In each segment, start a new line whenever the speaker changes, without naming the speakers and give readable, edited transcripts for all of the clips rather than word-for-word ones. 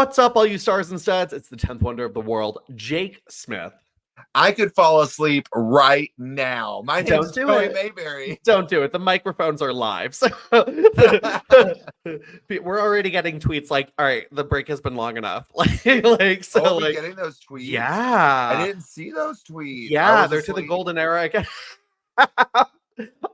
What's up, all you stars and studs? It's the 10th wonder of the world, Jake Smith.
I could fall asleep right now. My name is
Don't do
Torrie
it.
Mayberry.
Don't do it. The microphones are live. So we're already getting tweets like, all right, the break has been long enough.
Are we getting those tweets?
Yeah.
I didn't see those tweets.
Yeah, they're to the golden era again. I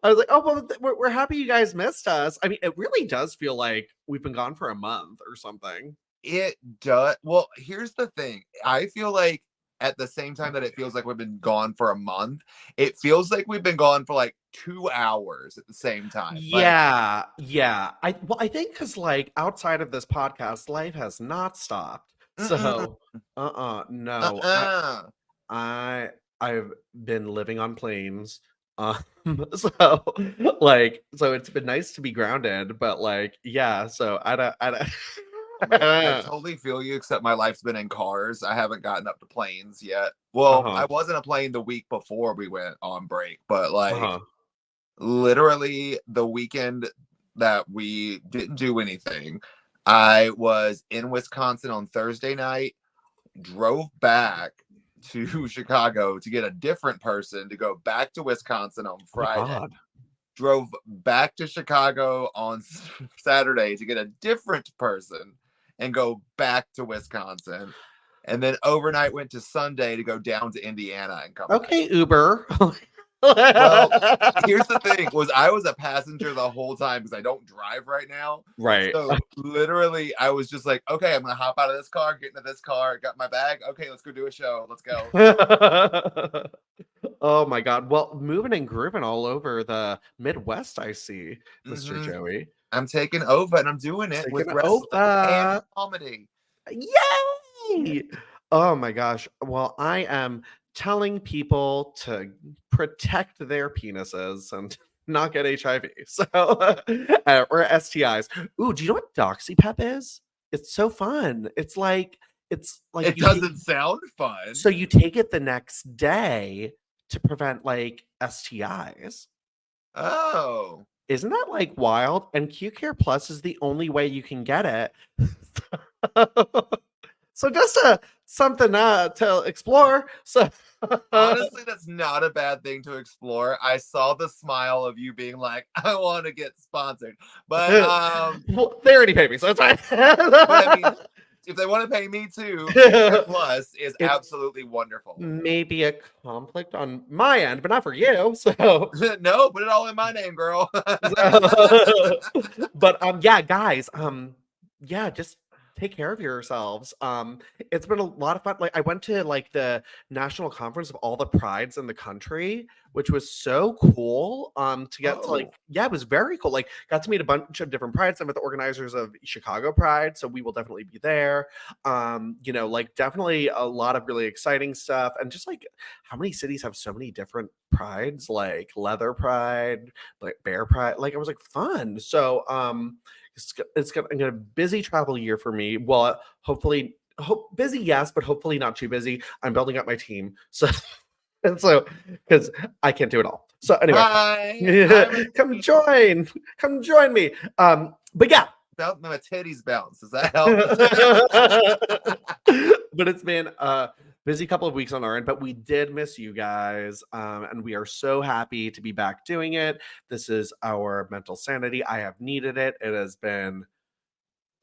was like, oh, well, we're happy you guys missed us. I mean, it really does feel like we've been gone for a month or something.
It does. Well, here's the thing. I feel like at the same time that it feels like we've been gone for a month, it feels like we've been gone for like 2 hours at the same time.
Yeah. I think because like outside of this podcast, life has not stopped. So, no. I've been living on planes. So it's been nice to be grounded, but like, yeah, so I don't
I totally feel you, except my life's been in cars. I haven't gotten up to planes yet. Well, I wasn't a plane the week before we went on break, but like literally the weekend that we didn't do anything, I was in Wisconsin on Thursday night, drove back to Chicago to get a different person to go back to Wisconsin on Friday. Drove back to Chicago on Saturday to get a different person and go back to Wisconsin. And then overnight went to Sunday to go down to Indiana and come back.
Uber.
Well, here's the thing, I was a passenger the whole time because I don't drive right now.
Right.
So literally I was just like, okay, I'm gonna hop out of this car, get into this car, got my bag. Okay, let's go do a show. Let's go.
Oh my God. Well, moving and grooving all over the Midwest, I see, Mr. Joey.
I'm taking over and I'm doing it with wrestling and comedy.
Yay! Oh my gosh. Well, I am telling people to protect their penises and not get HIV. So, or STIs. Ooh, do you know what DoxyPep is? It's so fun. It's like
it doesn't sound fun.
So you take it the next day to prevent like STIs.
Oh.
Isn't that like wild? And Q Care Plus is the only way you can get it. So just something to explore. So
honestly, that's not a bad thing to explore. I saw the smile of you being like, I want to get sponsored. But
well, they already pay me, so it's fine.
I mean, if they want to pay me too, Plus is absolutely wonderful.
Maybe a conflict on my end, but not for you. So
no, put it all in my name, girl.
But yeah, guys, yeah, just take care of yourselves. It's been a lot of fun. Like I went to like the national conference of all the prides in the country, which was so cool. To get to like, yeah, it was very cool. Like got to meet a bunch of different prides. I'm with the organizers of Chicago Pride, so we will definitely be there. Like definitely a lot of really exciting stuff. And just like how many cities have so many different prides, like leather pride, like bear pride. Like it was like fun. So it's gonna be a busy travel year for me. Well, busy, yes, but hopefully not too busy. I'm building up my team, so because I can't do it all. So anyway, come join me. But yeah,
about my titties bounce. Does that help?
But it's been busy couple of weeks on our end, but we did miss you guys, and we are so happy to be back doing it. This is our mental sanity. I have needed it. It has been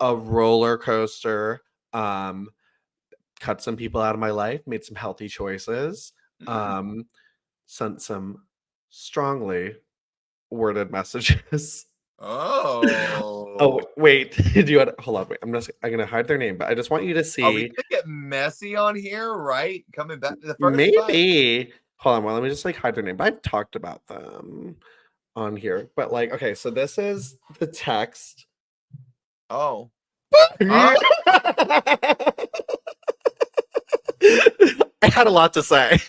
a roller coaster. Cut some people out of my life, made some healthy choices, sent some strongly worded messages. Oh, wait. Do you want to hold on? Wait, I'm gonna hide their name, but I just want you to see.
Are we gonna get messy on here, right? Coming back to the first
maybe spot? Hold on, well, let me just like hide their name. But I've talked about them on here. But like, okay, so this is the text.
Oh.
I had a lot to say.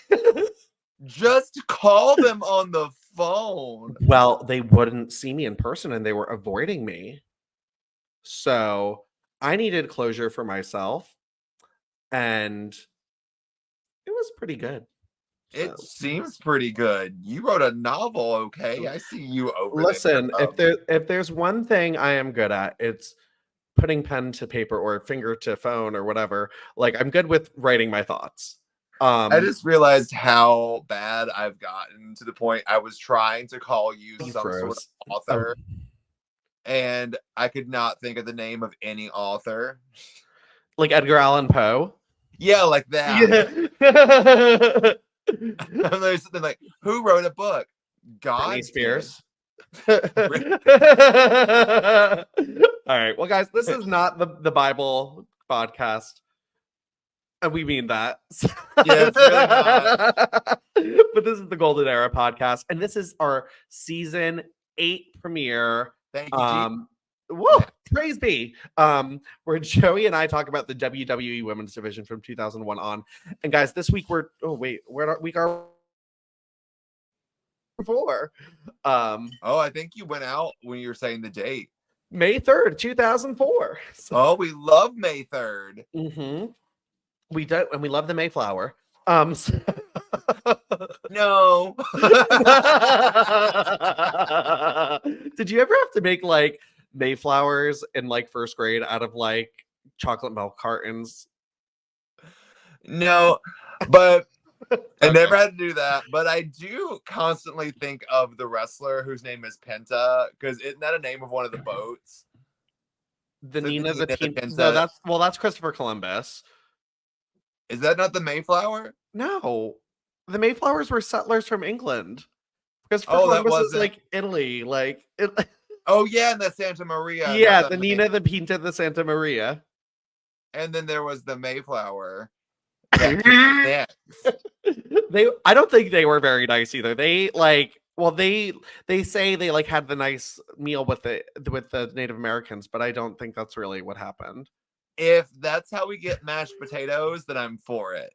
Just call them on the phone.
Well, they wouldn't see me in person and they were avoiding me. So I needed closure for myself. And it was pretty good.
It seems pretty good. You wrote a novel, okay? I see you over
Listen, if there's one thing I am good at, it's putting pen to paper or finger to phone or whatever. Like, I'm good with writing my thoughts.
I just realized how bad I've gotten to the point I was trying to call you some sort of author, and I could not think of the name of any author.
Like Edgar Allan Poe?
Yeah, like that. Yeah. There's something like, who wrote a book? God.
Britney Spears. All right. Well, guys, this is not the Bible podcast. And we mean that.
Yeah, it's really not.
But this is the Golden Era podcast. And this is our season 8 premiere.
Thank you.
Woo! Praise be. Where Joey and I talk about the WWE Women's Division from 2001 on. And guys, this week we're week are 4.
I think you went out when you were saying the date.
May 3rd, 2004.
So, we love May 3rd.
Mm-hmm. We do, and we love the Mayflower.
No.
Did you ever have to make like Mayflowers in like first grade out of like chocolate milk cartons?
No, but I never had to do that. But I do constantly think of the wrestler whose name is Penta, because isn't that a name of one of the boats?
The Nina the Pinta. No, that's Christopher Columbus.
Is that not the Mayflower?
No, the Mayflowers were settlers from England. Christopher Columbus is like Italy, like.
Oh yeah, and the Santa Maria.
Yeah, the Nina, the Pinta, the Santa Maria.
And then there was the Mayflower.
I don't think they were very nice either. They like, well, they say they like had the nice meal with the Native Americans, but I don't think that's really what happened.
If that's how we get mashed potatoes, then I'm for it.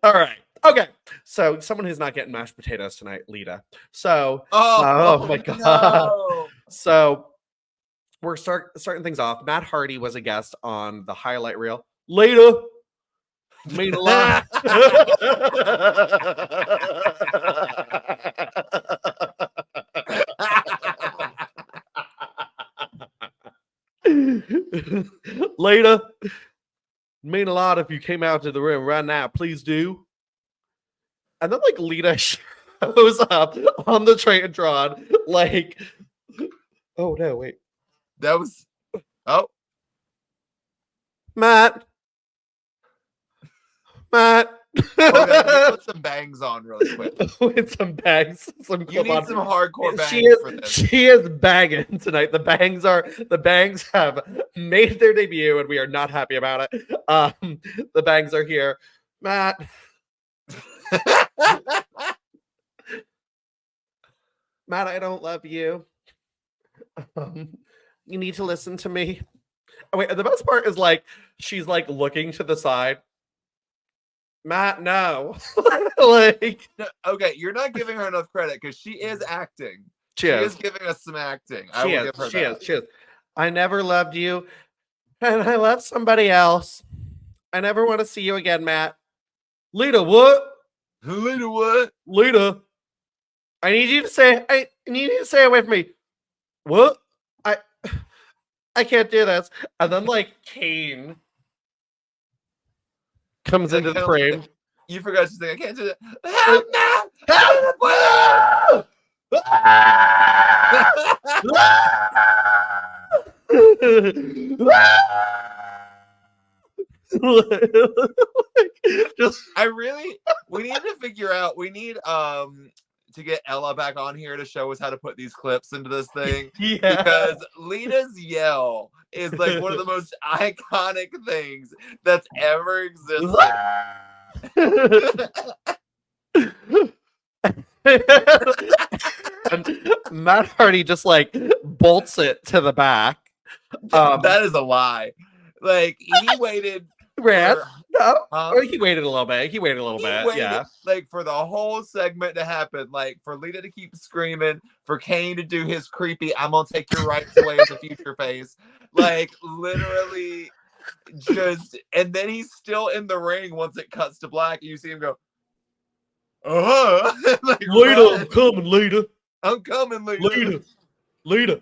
All right. Okay. So someone who's not getting mashed potatoes tonight, Lita. So, oh my God. No. So we're starting things off. Matt Hardy was a guest on the highlight reel. Lita made a lot. Later, mean a lot if you came out to the room right now. Please do. And then, like, Lita shows up on the Tran, like, oh no, wait,
that was
Matt.
Okay, put some bangs on really quick.
With some bangs.
You need some hardcore bangs for this.
She is banging tonight. The bangs have made their debut, and we are not happy about it. The bangs are here. Matt. Matt, I don't love you. You need to listen to me. Oh, wait, the best part is like she's like looking to the side. Matt, no. Like,
no, okay, you're not giving her enough credit because she is acting. She is giving us some acting. She is.
I never loved you, and I love somebody else. I never want to see you again, Matt. Lita, what?
Lita, what?
Lita, I need you to say it with me. What? I can't do this. And then like Kane comes into the frame.
You forgot to say, I can't do that. Help we need to figure out, we need to get Ella back on here to show us how to put these clips into this thing.
Yeah. Because
Lita's yell is like one of the most iconic things that's ever existed.
And Matt Hardy just like bolts it to the back.
That is a lie. Like he waited.
He waited a little bit. Yeah.
Like for the whole segment to happen, like for Lita to keep screaming, for Kane to do his creepy "I'm gonna take your rights away" in the future face. Like literally just, and then he's still in the ring once it cuts to black and you see him go, like,
Lita, I'm coming, Lita.
I'm coming, Lita.
Lita.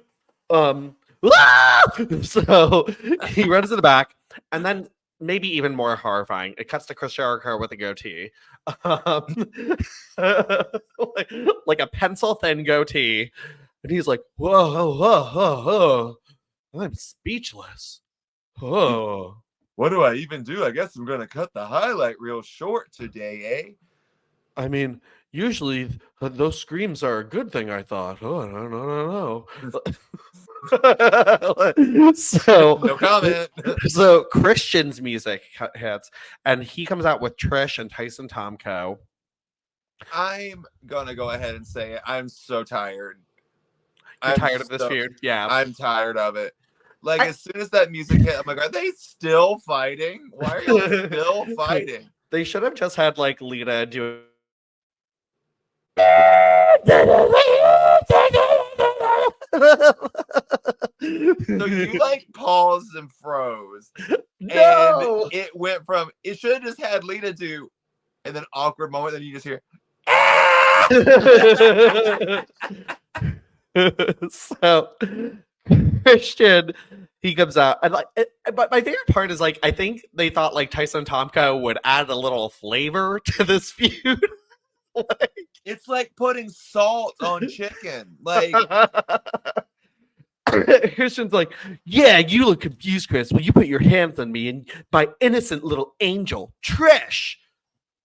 So he runs to the back, and then maybe even more horrifying, it cuts to Chris Jericho with a goatee. Like a pencil thin goatee. And he's like, whoa, whoa, whoa, whoa. I'm speechless. Oh.
What do I even do? I guess I'm going to cut the highlight real short today, eh?
I mean, usually those screams are a good thing, I thought. Oh, no. So
no comment.
So Christian's music hits, and he comes out with Trish and Tyson Tomko.
I'm gonna go ahead and say it. I'm so tired.
You're tired of this feud? Yeah.
I'm tired of it. Like, as soon as that music hit, I'm like, are they still fighting? Why are you still fighting?
They should have just had, like, Lita do
So you, like, paused and froze.
No!
And it went from, it should have just had Lita do, and then awkward moment, then you just hear,
So Christian, he comes out, and like, but my favorite part is, like, I think they thought, like, Tyson Tomko would add a little flavor to this feud.
Like, it's like putting salt on chicken. Like,
Christian's like, yeah, you look confused, Chris. Will you put your hands on me and my innocent little angel, Trish?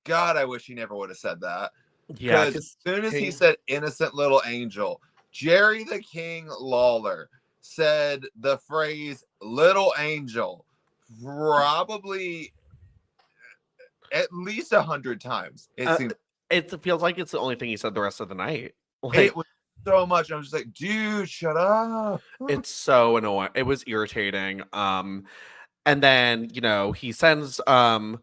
God, I wish he never would have said that.
Yeah,
because as soon as he said innocent little angel, Jerry the King Lawler said the phrase little angel probably at least 100 times. It seems.
It feels like it's the only thing he said the rest of the night. Like,
it was so much. I'm just like, dude, shut up.
It's so annoying. It was irritating. And then, you know, he sends Tyson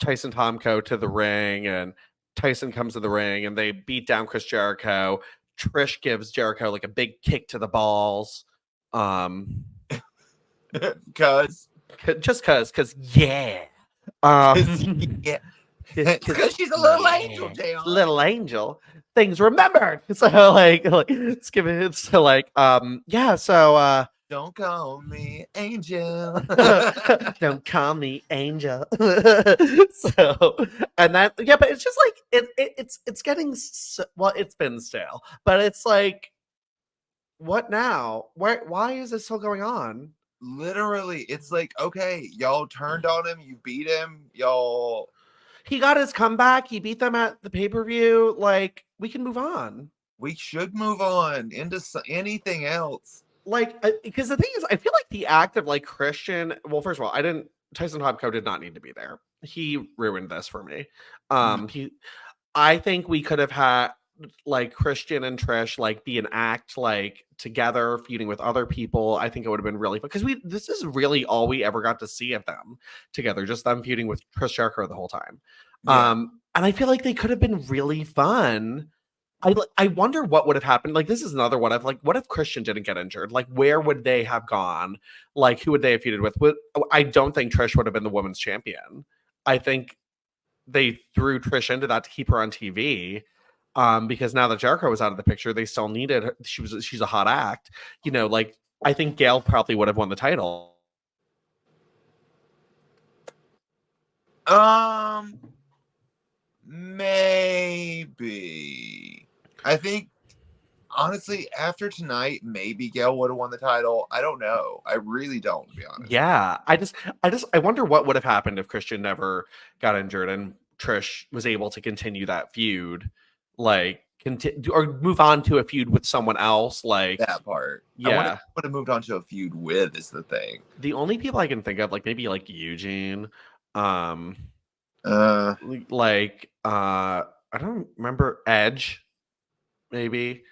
Tomko to the ring, and Tyson comes to the ring, and they beat down Chris Jericho. Trish gives Jericho like a big kick to the balls.
Cause
yeah.
Yeah. Because she's a little angel, Jay.
Little angel. Things remembered. So like let's give it so like yeah, so
don't call me angel.
Don't call me angel. So and that yeah, but it's just like it's getting well, it's been stale, but it's like, what now? Why is this still going on?
Literally, it's like, okay, y'all turned on him, you beat him, y'all.
He got his comeback. He beat them at the pay-per-view. Like, we can move on.
We should move on into anything else.
Like, because the thing is, I feel like the act of like Christian. Well, first of all, Tyson Tomko did not need to be there. He ruined this for me. I think we could have had like Christian and Trish like be an act like together feuding with other people. I think it would have been really fun because this is really all we ever got to see of them together, just them feuding with Chris Jericho the whole time. Yeah. And I feel like they could have been really fun. I wonder what would have happened. Like, this is another one of like, what if Christian didn't get injured? Like, where would they have gone? Like, who would they have feuded with? I don't think Trish would have been the women's champion. I think they threw Trish into that to keep her on TV. Because now that Jericho was out of the picture, they still needed her. She's a hot act. You know, like, I think Gail probably would have won the title.
Maybe. I think, honestly, after tonight, maybe Gail would have won the title. I don't know. I really don't, to be honest.
Yeah. I wonder what would have happened if Christian never got injured and Trish was able to continue that feud. Like, or move on to a feud with someone else. Like, that part. Yeah.
I would have moved on to a feud with is the thing.
The only people I can think of, like, maybe like Eugene. I don't remember Edge, maybe,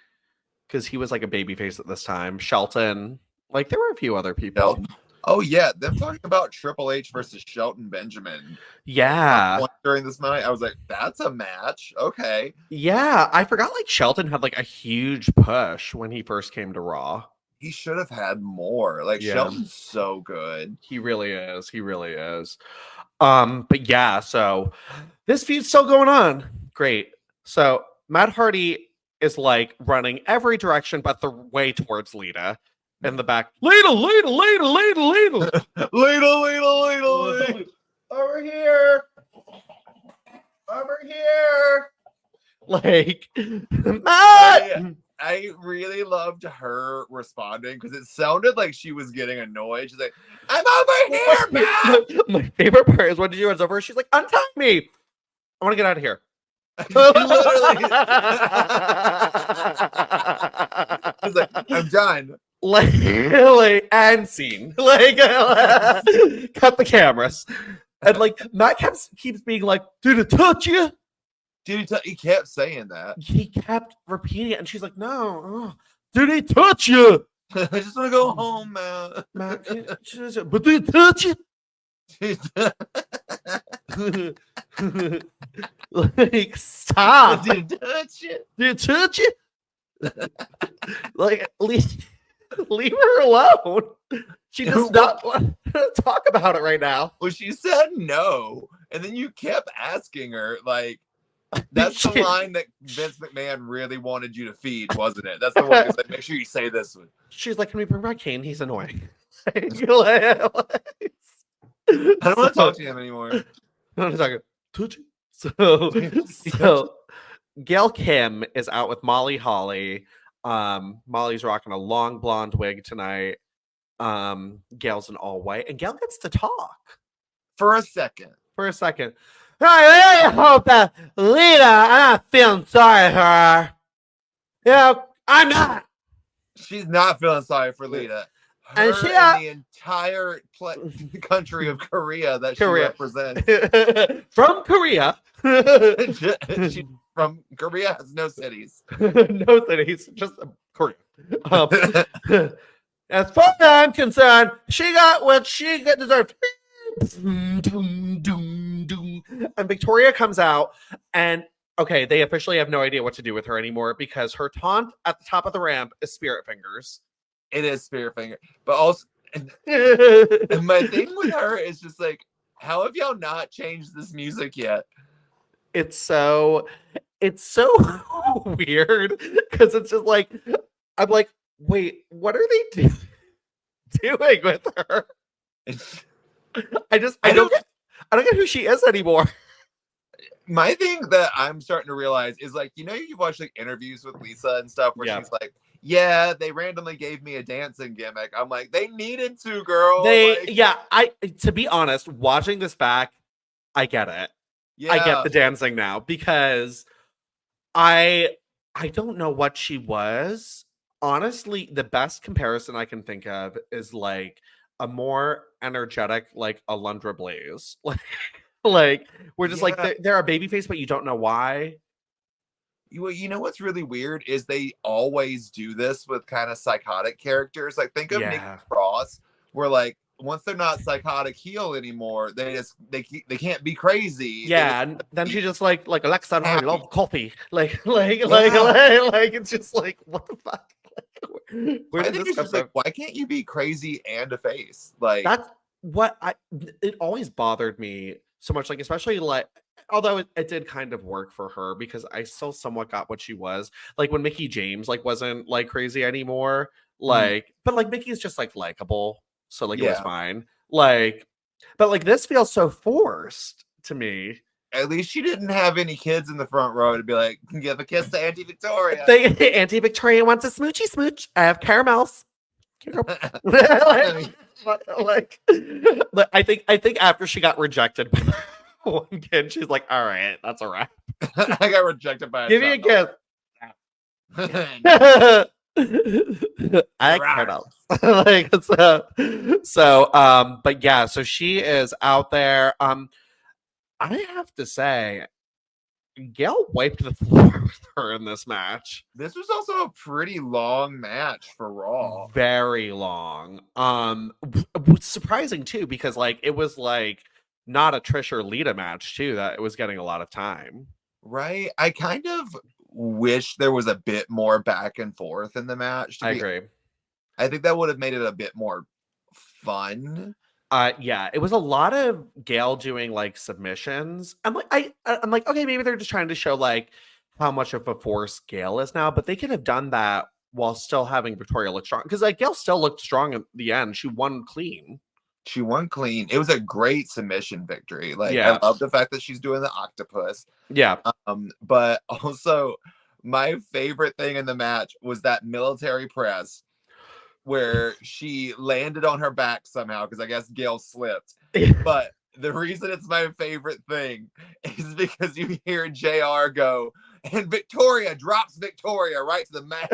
because he was like a babyface at this time. Shelton, like, there were a few other people.
Shelton. Oh yeah, them talking about Triple H versus Shelton Benjamin.
Yeah,
during this night, I was like, "That's a match." Okay.
Yeah, I forgot. Like, Shelton had like a huge push when he first came to Raw.
He should have had more. Like, yeah. Shelton's so good.
He really is. He really is. But yeah, so this feud's still going on. Great. So Matt Hardy is like running every direction but the way towards Lita. in the back. Lita.
Lita.
Over here. Like,
I really loved her responding because it sounded like she was getting annoyed. She's like, I'm over here, man.
My favorite part is when she runs over, she's like, untie me. I want to get out of here.
She's like, I'm done.
Like, and scene. Like, cut the cameras. And like, Matt keeps being like, did it touch you?
He kept saying that.
He kept repeating it, and she's like, no. Did he touch you?
I just want to go home, man.
Matt, but did he touch you? Like, stop.
Did it touch you?
Did it touch you? Like, leave her alone. She does not want to talk about it right now.
Well, she said no, and then you kept asking her, like, that's the line that Vince McMahon really wanted you to feed, wasn't it? That's the one that's like, make sure you say this one.
She's like, can we bring back Kane? He's annoying. I
don't want to talk to him anymore.
I don't want to talk to him. So Gail Kim is out with Molly Holly. Molly's rocking a long blonde wig tonight. Gail's in all white, and Gail gets to talk
for a second.
I really hope that Lita, I'm not feeling sorry for her. You know, I'm not.
She's not feeling sorry for Lita. Her and the entire country of Korea that she represents.
From Korea.
She from Korea has no cities.
No cities, just Korea. As far as I'm concerned, she got what she deserved. And Victoria comes out, and okay, they officially have no idea what to do with her anymore because her taunt at the top of the ramp is Spirit Fingers.
It is Spirit Finger, but also, and my thing with her is just like, how have y'all not changed this music yet?
It's so weird because it's just like, I'm like, wait, what are they doing with her? I don't get who she is anymore.
My thing that I'm starting to realize is like, you know, you've watched like interviews with Lisa and stuff where she's like, yeah, they randomly gave me a dancing gimmick. I'm like, they needed to, girl.
To be honest, watching this back, I get it. Yeah. I get the dancing now because I don't know what she was. Honestly, the best comparison I can think of is like a more energetic, like Alundra Blaze. Like we're just like they're a babyface, but you don't know why.
You know what's really weird is they always do this with kind of psychotic characters. Like think of Nikki Cross, where like once they're not psychotic heel anymore, they can't be crazy.
Yeah, and then she just like Alexa, I love coffee. Like it's just like what the fuck.
Where did this come from? Why can't you be crazy and a face? Like
that's what it always bothered me so much. Like especially like. Although it did kind of work for her because I still somewhat got what she was. Like when Mickie James like wasn't like crazy anymore. Like, but like Mickey's just like likable. So like it was fine. Like, but like this feels so forced to me.
At least she didn't have any kids in the front row to be like, give a kiss to Auntie Victoria.
Auntie Victoria wants a smoochy smooch. I have caramels. like I think after she got rejected by one kid, she's like, all right, that's a wrap.
I got rejected by
give me a kiss. I caramels. Like so but yeah, so she is out there. I have to say, Gail wiped the floor with her in this match.
This was also a pretty long match for Raw.
Very long. Surprising too, because like it was like not a Trish or Lita match too, that it was getting a lot of time.
Right. I kind of wish there was a bit more back and forth in the match.
I agree.
I think that would have made it a bit more fun.
Yeah, it was a lot of Gail doing like submissions. I'm like, okay, maybe they're just trying to show like how much of a force Gail is now, but they could have done that while still having Victoria look strong. Because like Gail still looked strong at the end. She won clean.
She won clean. It was a great submission victory. Like, I love the fact that she's doing the octopus.
Yeah.
But also, my favorite thing in the match was that military press where she landed on her back somehow, because I guess Gail slipped. But the reason it's my favorite thing is because you hear JR go, and Victoria drops Victoria right to the mat.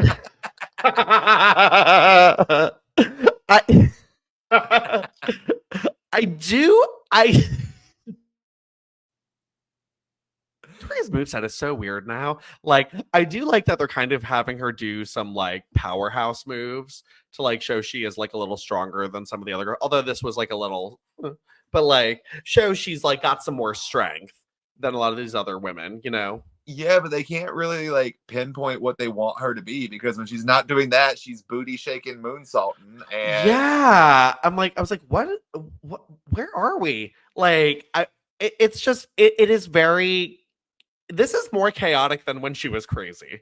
Tori's moveset is so weird now. Like, I do like that they're kind of having her do some like powerhouse moves to like show she is like a little stronger than some of the other girls. Although this was like a little, but like show she's like got some more strength than a lot of these other women, you know?
Yeah, but they can't really like pinpoint what they want her to be, because when she's not doing that, she's booty shaking, moonsaulting, and
yeah, I was like, what? Where are we? Like, it's just, it is very. This is more chaotic than when she was crazy.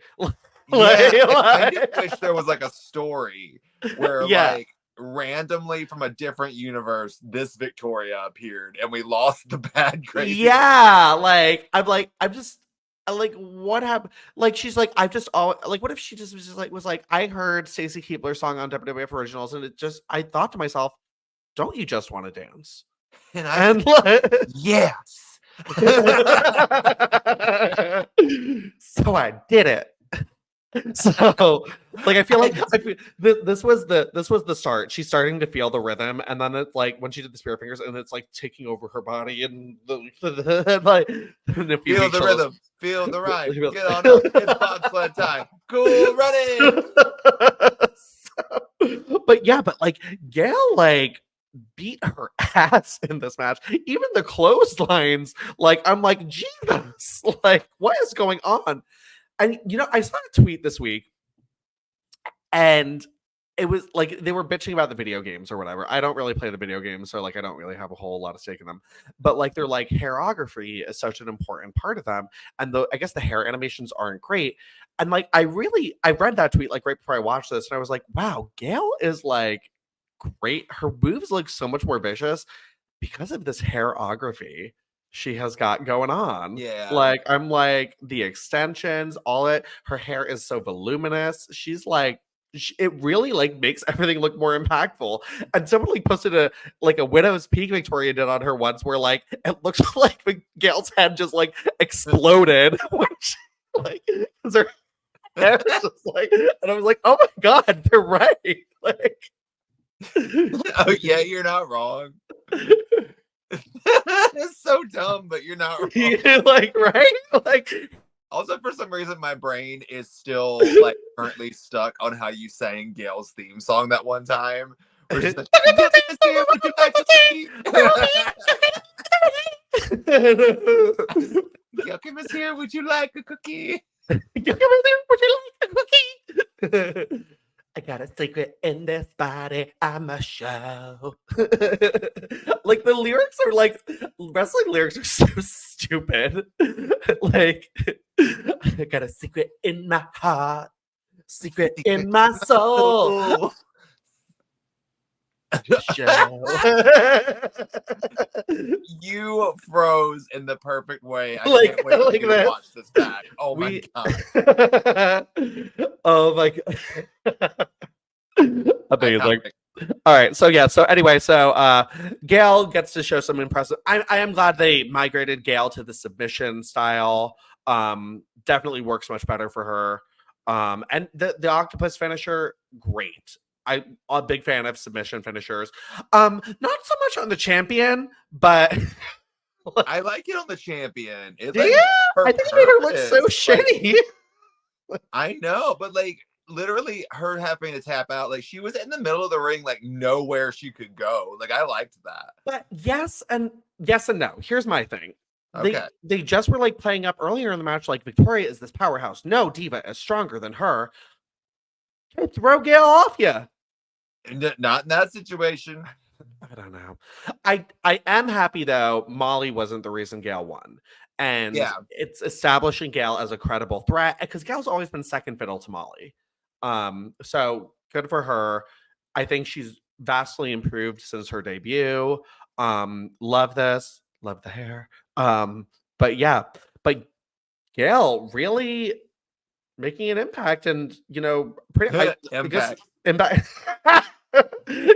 I just wish there was like a story where like randomly from a different universe, this Victoria appeared and we lost the bad crazy.
Yeah, like I'm just like, what happened? Like, she's like, I've just all like, what if she just was like, I heard Stacey Keebler's song on WWF Originals, and I thought to myself, don't you just want to dance?
And yes.
So I did it. So like, I feel like this was the start. She's starting to feel the rhythm, and then it's like when she did the spear fingers, and it's like taking over her body, and like
feel the rhythm, feel the rhyme, get on up, it's bobsled time, cool running.
But like Gail like beat her ass in this match. Even the clotheslines, like I'm like, Jesus, like what is going on? And you know, I saw a tweet this week, and it was like they were bitching about the video games or whatever. I don't really play the video games, so like I don't really have a whole lot of stake in them. But like they're like, hairography is such an important part of them, and I guess the hair animations aren't great. And like I read that tweet like right before I watched this, and I was like, wow, Gail is like great. Her moves look so much more vicious because of this hairography she has got going on.
Yeah.
Like, I'm like, the extensions, all it, her hair is so voluminous. She's like, it really like makes everything look more impactful. And someone like posted a widow's peak Victoria did on her once, where like it looks like Gail's head just like exploded, which like, because her hair is just like, and I was like, oh my god, they're right. Like,
oh yeah, you're not wrong. It's so dumb, but you're not wrong.
Like, right? Like,
also for some reason my brain is still like currently stuck on how you sang Gail's theme song that one time. We're just like, Gail Kim is here, would you like a cookie?
Gail Kim is here, would you like a cookie? I got a secret in this body, I'm a show. Like, the lyrics are like, wrestling lyrics are so stupid. Like, I got a secret in my heart, secret in my soul.
You froze in the perfect way. I
like,
can't wait
like
to watch this back. Oh my god.
Oh my god. Amazing. All right. So yeah. So anyway, so Gail gets to show some impressive. I am glad they migrated Gail to the submission style. Definitely works much better for her. And the octopus finisher, great. I'm a big fan of submission finishers. Not so much on the champion, but
I like it on the champion. It's
like, yeah, I think it made her look so shitty.
I know, but like literally her having to tap out, like she was in the middle of the ring, like nowhere she could go. Like I liked that.
But yes and no. Here's my thing.
Okay.
They just were like playing up earlier in the match, like Victoria is this powerhouse. No, Diva is stronger than her. Throw Gail off you.
Not in that situation.
I don't know. I am happy though. Molly wasn't the reason Gail won, and it's establishing Gail as a credible threat because Gail's always been second fiddle to Molly. So good for her. I think she's vastly improved since her debut. Love this. Love the hair. But yeah, but Gail really making an impact, and pretty
Impact.
impact.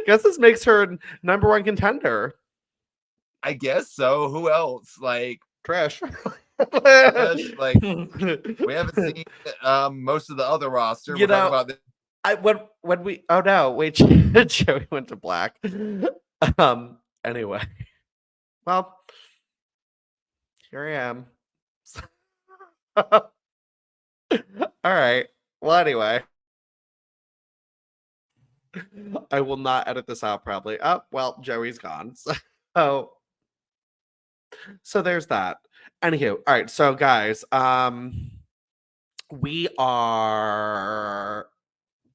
Guess this makes her number one contender.
I guess so. Who else? Like
Trish.
Like we haven't seen most of the other roster. We'll talk about this.
When we wait, Joey went to black. Anyway, well, here I am. All right. Well, anyway, I will not edit this out probably. Oh, well, Joey's gone. So there's that. Anywho, all right. So guys, we are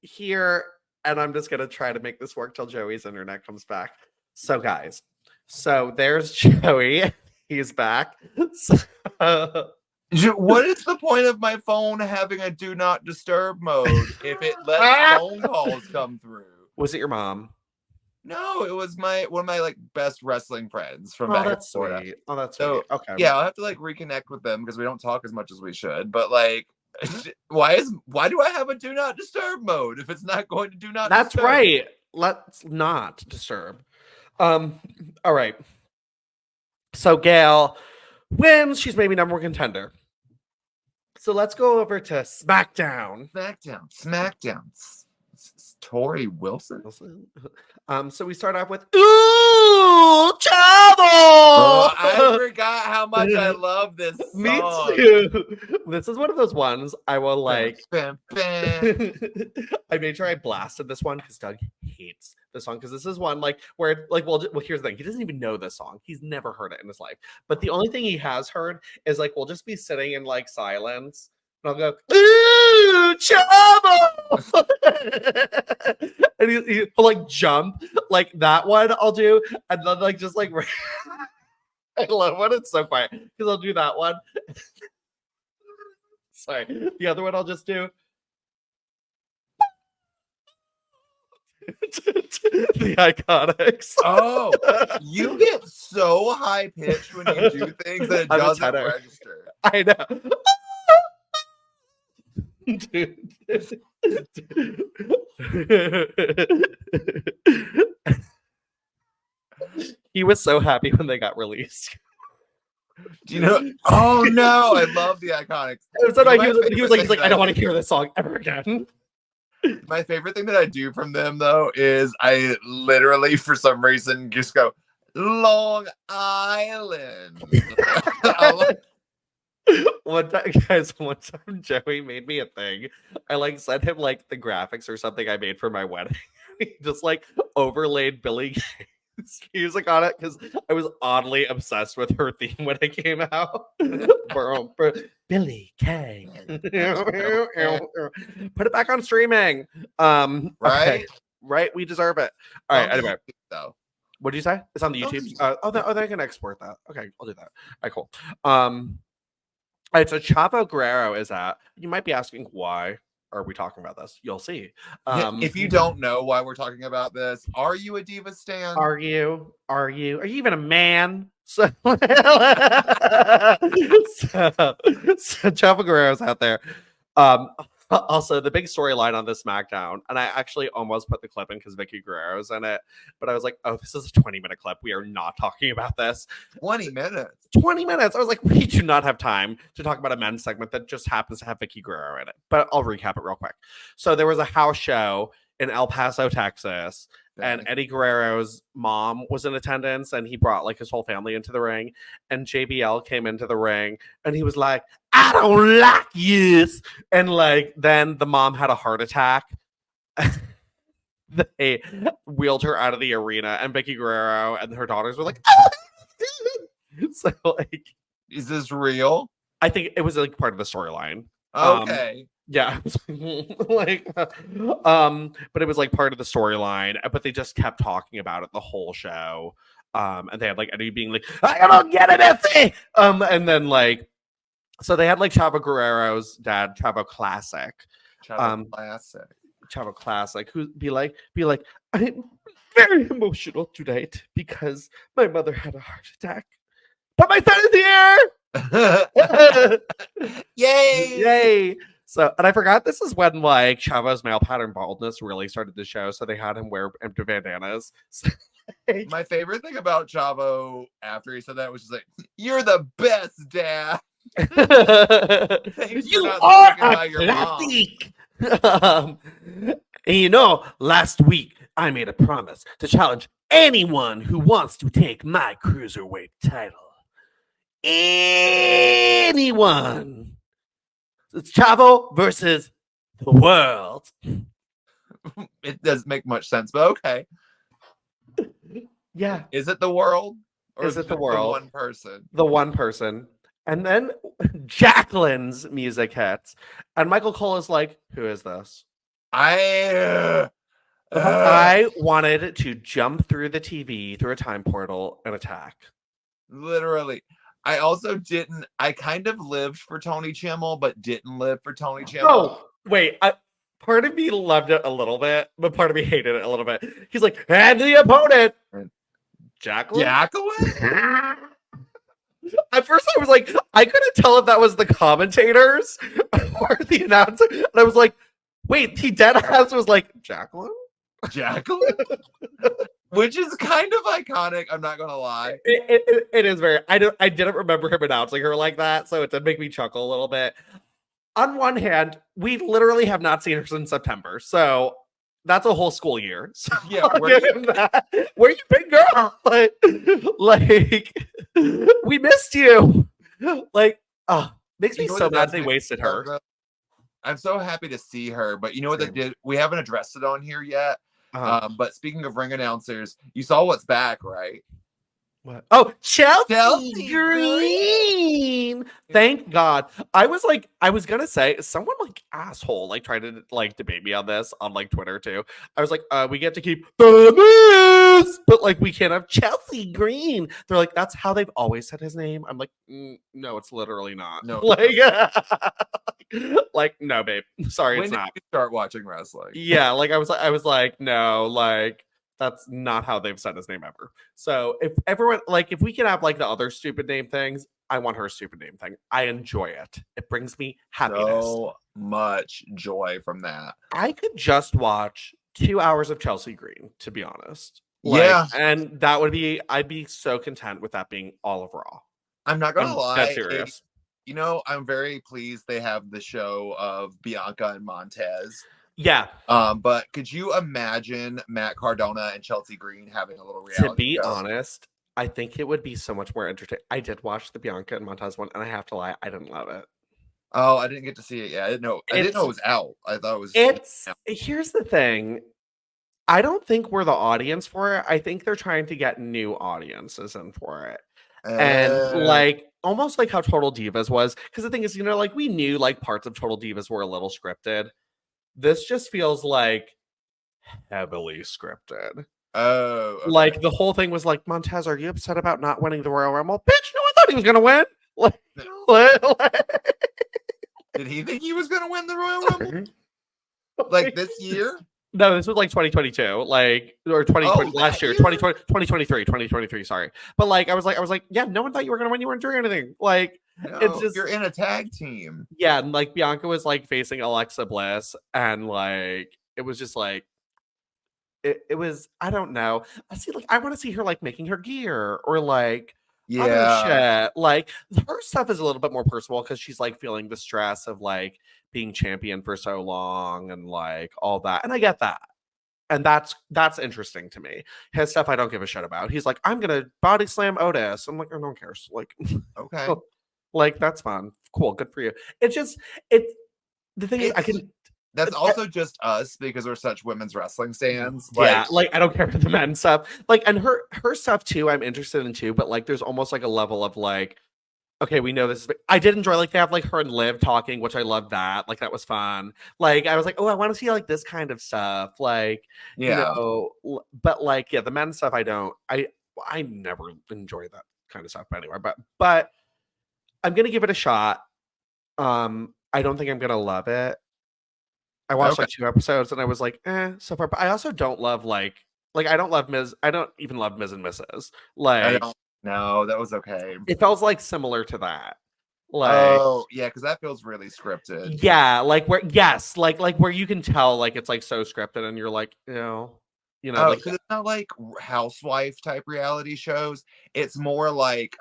here, and I'm just gonna try to make this work till Joey's internet comes back. So guys, so there's Joey. He's back.
What is the point of my phone having a do not disturb mode if it lets phone calls come through?
Was it your mom?
No, it was one of my like best wrestling friends from back in Florida.
Sweet. Oh, that's
so
sweet. Okay.
Yeah, I'll have to like reconnect with them because we don't talk as much as we should. But like, why do I have a do not disturb mode if it's not going to do not?
That's
disturb?
Right. Let's not disturb. All right. So Gail wins. She's maybe number one contender. So let's go over to SmackDown.
SmackDown. Torrie Wilson.
So we start off with Ooh, Chavo!
Oh, I forgot how much I love this song.
Me too. This is one of those ones I will like.
Bam, bam.
I made sure I blasted this one because Doug hates the song, because this is one like where like well here's the thing, he doesn't even know this song, he's never heard it in his life, but the only thing he has heard is like we'll just be sitting in like silence and I'll go Ooh, Chavo! And he'll like jump like that one I'll do, and then like just like I love when it's so quiet because I'll do that one. Sorry, the other one I'll just do the Iconics.
Oh, you get so high pitched when you do things that it doesn't register.
I know. Dude. He was so happy when they got released.
Do you know? Oh no, I love the Iconics.
He was like, I don't want to hear this song ever again.
My favorite thing that I do from them though is I literally for some reason just go Long Island.
One time Joey made me a thing. I like sent him like the graphics or something I made for my wedding. He just like overlaid Billie Kay's music on it because I was oddly obsessed with her theme when it came out. Billie Kay. Put it back on streaming.
Right?
Okay. Right? We deserve it. All right, anyway.
Though.
What did you say? It's on the YouTube. Then I can export that. Okay, I'll do that. All right, cool. All right, so Chavo Guerrero is at. You might be asking why are we talking about this? You'll see.
If you don't know why we're talking about this, are you a Diva stan?
Are you even a man? So Chavo Guerrero's out there. Also, the big storyline on this SmackDown, and I actually almost put the clip in because Vicky Guerrero's in it, but I was like, oh, this is a 20-minute clip. We are not talking about this.
20 minutes.
20 minutes. I was like, we do not have time to talk about a men's segment that just happens to have Vicky Guerrero in it. But I'll recap it real quick. So there was a house show in El Paso, Texas, and Eddie Guerrero's mom was in attendance, and he brought like his whole family into the ring, and JBL came into the ring, and he was like, I don't like this. And like, then the mom had a heart attack. They wheeled her out of the arena, and Vicky Guerrero and her daughters were like, so like,
is this real?
I think it was like part of the storyline.
Okay.
Yeah, like, but it was like part of the storyline. But they just kept talking about it the whole show. And they had like Eddie being like, I don't get it, Effie. And then like, so they had like Chavo Guerrero's dad, Chavo Classic.
Chavo Classic.
Chavo classic, who be like, I'm very emotional tonight because my mother had a heart attack. But my son is here!
Yay!
Yay! So, and I forgot this is when like Chavo's male pattern baldness really started the show, so they had him wear empty bandanas. So,
my favorite thing about Chavo after he said that was just like, "You're the best, Dad."
You are a classic. And you know, last week I made a promise to challenge anyone who wants to take my cruiserweight title. Anyone. It's Chavo versus the world.
It doesn't make much sense, but okay.
Yeah.
Is it the world?
Or is it the world?
The one person.
The one person. And then Jacqueline's music hits. And Michael Cole is like, who is this?
I
wanted to jump through the TV, through a time portal, and attack.
Literally. I also didn't. I kind of lived for Tony Chimmel, but didn't live for Tony Chimmel.
Oh, wait. Part of me loved it a little bit, but part of me hated it a little bit. He's like, and the opponent, Jacqueline? At first, I was like, I couldn't tell if that was the commentators or the announcer. And I was like, wait, he dead ass was like, Jacqueline?
Jacqueline? Which is kind of iconic, I'm not gonna lie.
It is very. I didn't remember him announcing her like that, so it did make me chuckle a little bit. On one hand, we literally have not seen her since September, so that's a whole school year. So
yeah, where
you been, girl? Like we missed you. Like, makes me so mad they wasted her.
I'm so happy to see her, but you know what they did? We haven't addressed it on here yet. But speaking of ring announcers, you saw what's back, right?
What? Oh, Chelsea Green. Thank God. I was gonna say someone like asshole like tried to like debate me on this on like Twitter too. I was like, we get to keep the Miz, but like we can't have Chelsea Green. They're like, that's how they've always said his name. I'm like, no, it's literally not.
No,
like no, babe. Sorry,
when
it's not.
Did you start watching wrestling?
Yeah, like I was like, no, like. That's not how they've said his name ever. So if everyone, like, if we can have like the other stupid name things, I want her stupid name thing. I enjoy it. It brings me happiness.
So much joy from that.
I could just watch 2 hours of Chelsea Green, to be honest. Like,
yeah.
And I'd be so content with that being all of Raw.
I'm not going to lie.
That's serious.
You know, I'm very pleased they have the show of Bianca and Montez.
Yeah.
But could you imagine Matt Cardona and Chelsea Green having a little reality?
To be honest, I think it would be so much more entertaining. I did watch the Bianca and Montez one, and I have to lie, I didn't love it.
Oh, I didn't get to see it yet. I didn't know it was out. I thought it was.
Here's the thing. I don't think we're the audience for it. I think they're trying to get new audiences in for it. And like almost like how Total Divas was. Because the thing is, you know, like we knew like parts of Total Divas were a little scripted. This just feels like heavily scripted.
Oh, okay.
Like the whole thing was like, Montez, are you upset about not winning the Royal Rumble? Bitch, no, I thought he was gonna win.
Did he think he was gonna win the Royal Rumble? Like this year?
No, this was like 2022, like or 2020 last year, 2023, sorry. But like I was like, yeah, no one thought you were gonna win, you weren't doing anything. Like
no,
it's just
you're in a tag team.
Yeah, and like Bianca was like facing Alexa Bliss, and like it was just like it was, I don't know. I want to see her like making her gear or like other shit. Like her stuff is a little bit more personal because she's like feeling the stress of like being champion for so long and like all that. And I get that. And that's interesting to me. His stuff I don't give a shit about. He's like, I'm gonna body slam Otis. I'm like, oh, no one cares. Like,
okay.
Like that's fun. Cool, good for you. It's just the thing is I can.
That's also just us because we're such women's wrestling stands.
Yeah, like I don't care for the men stuff. Like, and her stuff too, I'm interested in too. But like, there's almost like a level of like, okay, we know this is. I did enjoy like they have like her and Liv talking, which I loved that. Like that was fun. Like I was like, oh, I want to see like this kind of stuff. Like,
yeah.
You know, but like, yeah, the men stuff I don't. I never enjoy that kind of stuff anyway. But I'm gonna give it a shot. I don't think I'm gonna love it. I watched like 2 episodes and I was like, so far. But I also don't love like I don't love Ms. I don't even love Ms. and Mrs. Like,
no, that was okay.
It felt like similar to that. Like,
oh yeah, because that feels really scripted.
Yeah, like where like where you can tell like it's like so scripted, and you're like, like
because it's not like housewife type reality shows. It's more like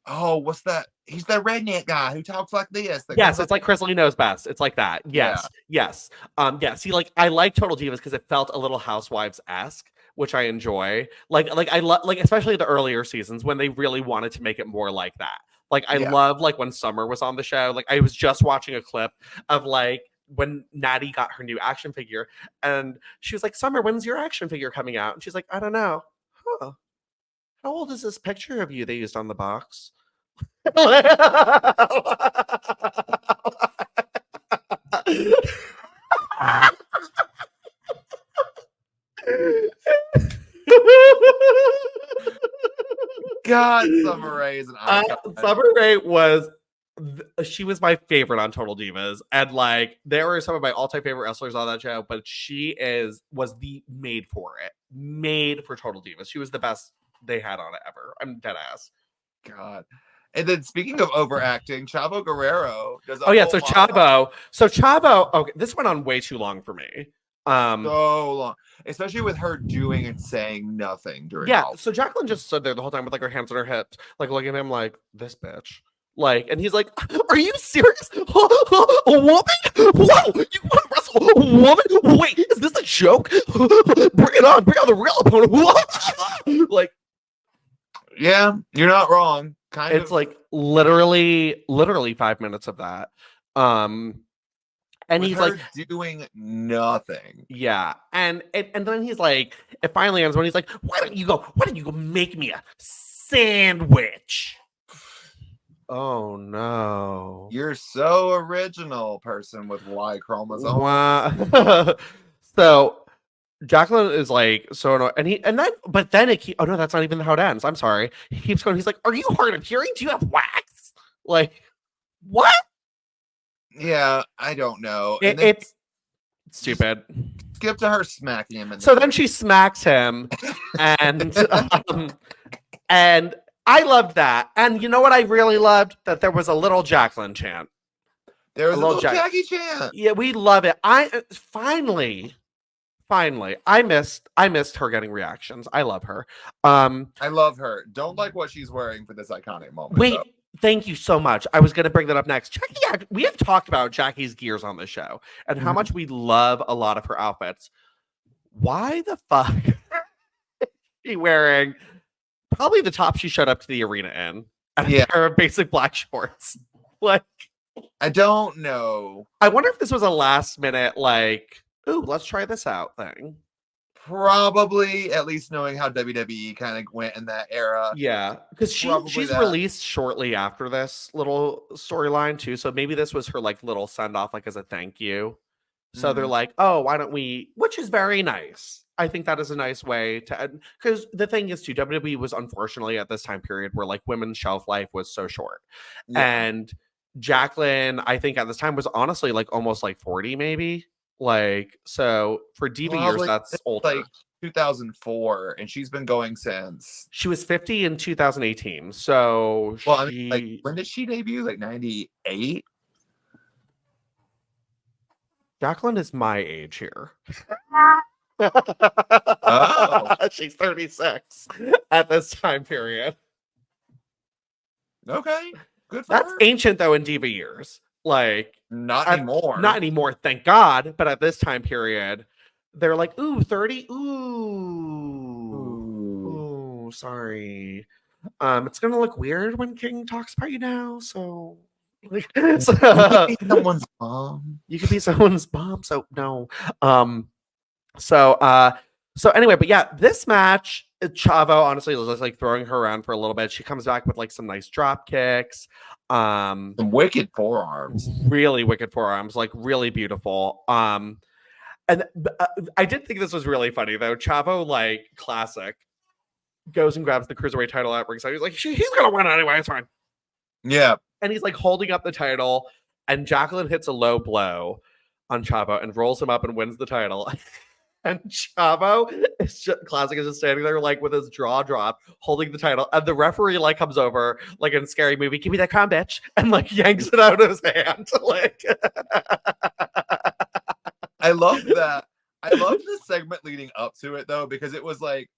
what's that? He's the redneck guy who talks like this.
Yes, it's like Chris Lee Knows Best. It's like that. Yes, yes. See, like I like Total Divas because it felt a little Housewives-esque, which I enjoy. Like I love like especially the earlier seasons when they really wanted to make it more like that. Like I love like when Summer was on the show. Like I was just watching a clip of like when Natty got her new action figure, and she was like, "Summer, when's your action figure coming out?" And she's like, "I don't know." Huh. How old is this picture of you they used on the box?
God, Summer Rae is an icon.
Summer Rae she was my favorite on Total Divas, and like there were some of my all-time favorite wrestlers on that show, but she was the made for Total Divas. She was the best they had on it ever. I'm dead ass.
God. And then speaking of overacting, Chavo Guerrero does.
Chavo. Okay, this went on way too long for me.
So long, especially with her doing and saying nothing during.
So Jacqueline just stood there the whole time with like her hands on her hips, like looking at him like this bitch. Like, and he's like, "Are you serious? A woman? Whoa! You want to wrestle a woman? Wait, is this a joke? Bring it on! Bring on the real opponent!" Like,
yeah, you're not wrong.
It's like literally 5 minutes of that. And he's like
doing nothing.
Yeah. And then he's like, it finally ends when he's like, why don't you go make me a sandwich? Oh no.
You're so original, person with Y chromosome.
Wow. So Jacqueline is like so annoyed, but then oh no, that's not even how it ends. I'm sorry. He keeps going. He's like, "Are you hard of hearing? Do you have wax?" Like, what?
Yeah, I don't know.
It's stupid.
Skip to her smacking him.
So then she smacks him, and and I loved that. And you know what I really loved? That there was a little Jacqueline chant.
There was a little Jackie chant.
Yeah, we love it. Finally, I missed her getting reactions. I love her.
I love her. Don't like what she's wearing for this iconic moment.
Wait, thank you so much. I was going to bring that up next. Jackie, we have talked about Jackie's gears on the show and how much we love a lot of her outfits. Why the fuck is she wearing probably the top she showed up to the arena in? And a pair of basic black shorts. Like,
I don't know.
I wonder if this was a last minute like, ooh, let's try this out thing.
Probably, at least knowing how WWE kind of went in that era.
Yeah, because she's released shortly after this little storyline too. So maybe this was her like little send off, like as a thank you. So they're like, oh, why don't we? Which is very nice. I think that is a nice way to end. Because the thing is too, WWE was unfortunately at this time period where like women's shelf life was so short, and Jacqueline, I think at this time was honestly like almost like 40 maybe. Like, so for Diva years, that's older.
Like 2004, and she's been going since.
She was 50 in 2018. So,
I mean, like, when did she debut? Like 98?
Jacqueline is my age here.
Oh.
She's 36 at this time period.
Okay. Good for
That's
her.
ancient, though, in Diva years. Like,
not anymore.
Not anymore, thank God. But at this time period, they're like, ooh, 30. Ooh, sorry. It's gonna look weird when King talks about you now. So, like,
you could be someone's mom.
You could be someone's mom. So no. So anyway, but yeah, this match, Chavo honestly was just like throwing her around for a little bit. She comes back with like some nice drop kicks.
Some wicked forearms.
Really wicked forearms, like really beautiful. And I did think this was really funny though. Chavo, like classic, goes and grabs the Cruiserweight title at ringside. He's like, he's gonna win anyway, it's fine.
Yeah.
And he's like holding up the title, and Jacqueline hits a low blow. on Chavo and rolls him up and wins the title. And Chavo is just, classic, is just standing there like with his jaw dropped, holding the title, and the referee like comes over like in Scary Movie, give me that crown, bitch, and like yanks it out of his hand. Like,
I love that. I love this segment leading up to it though, because it was like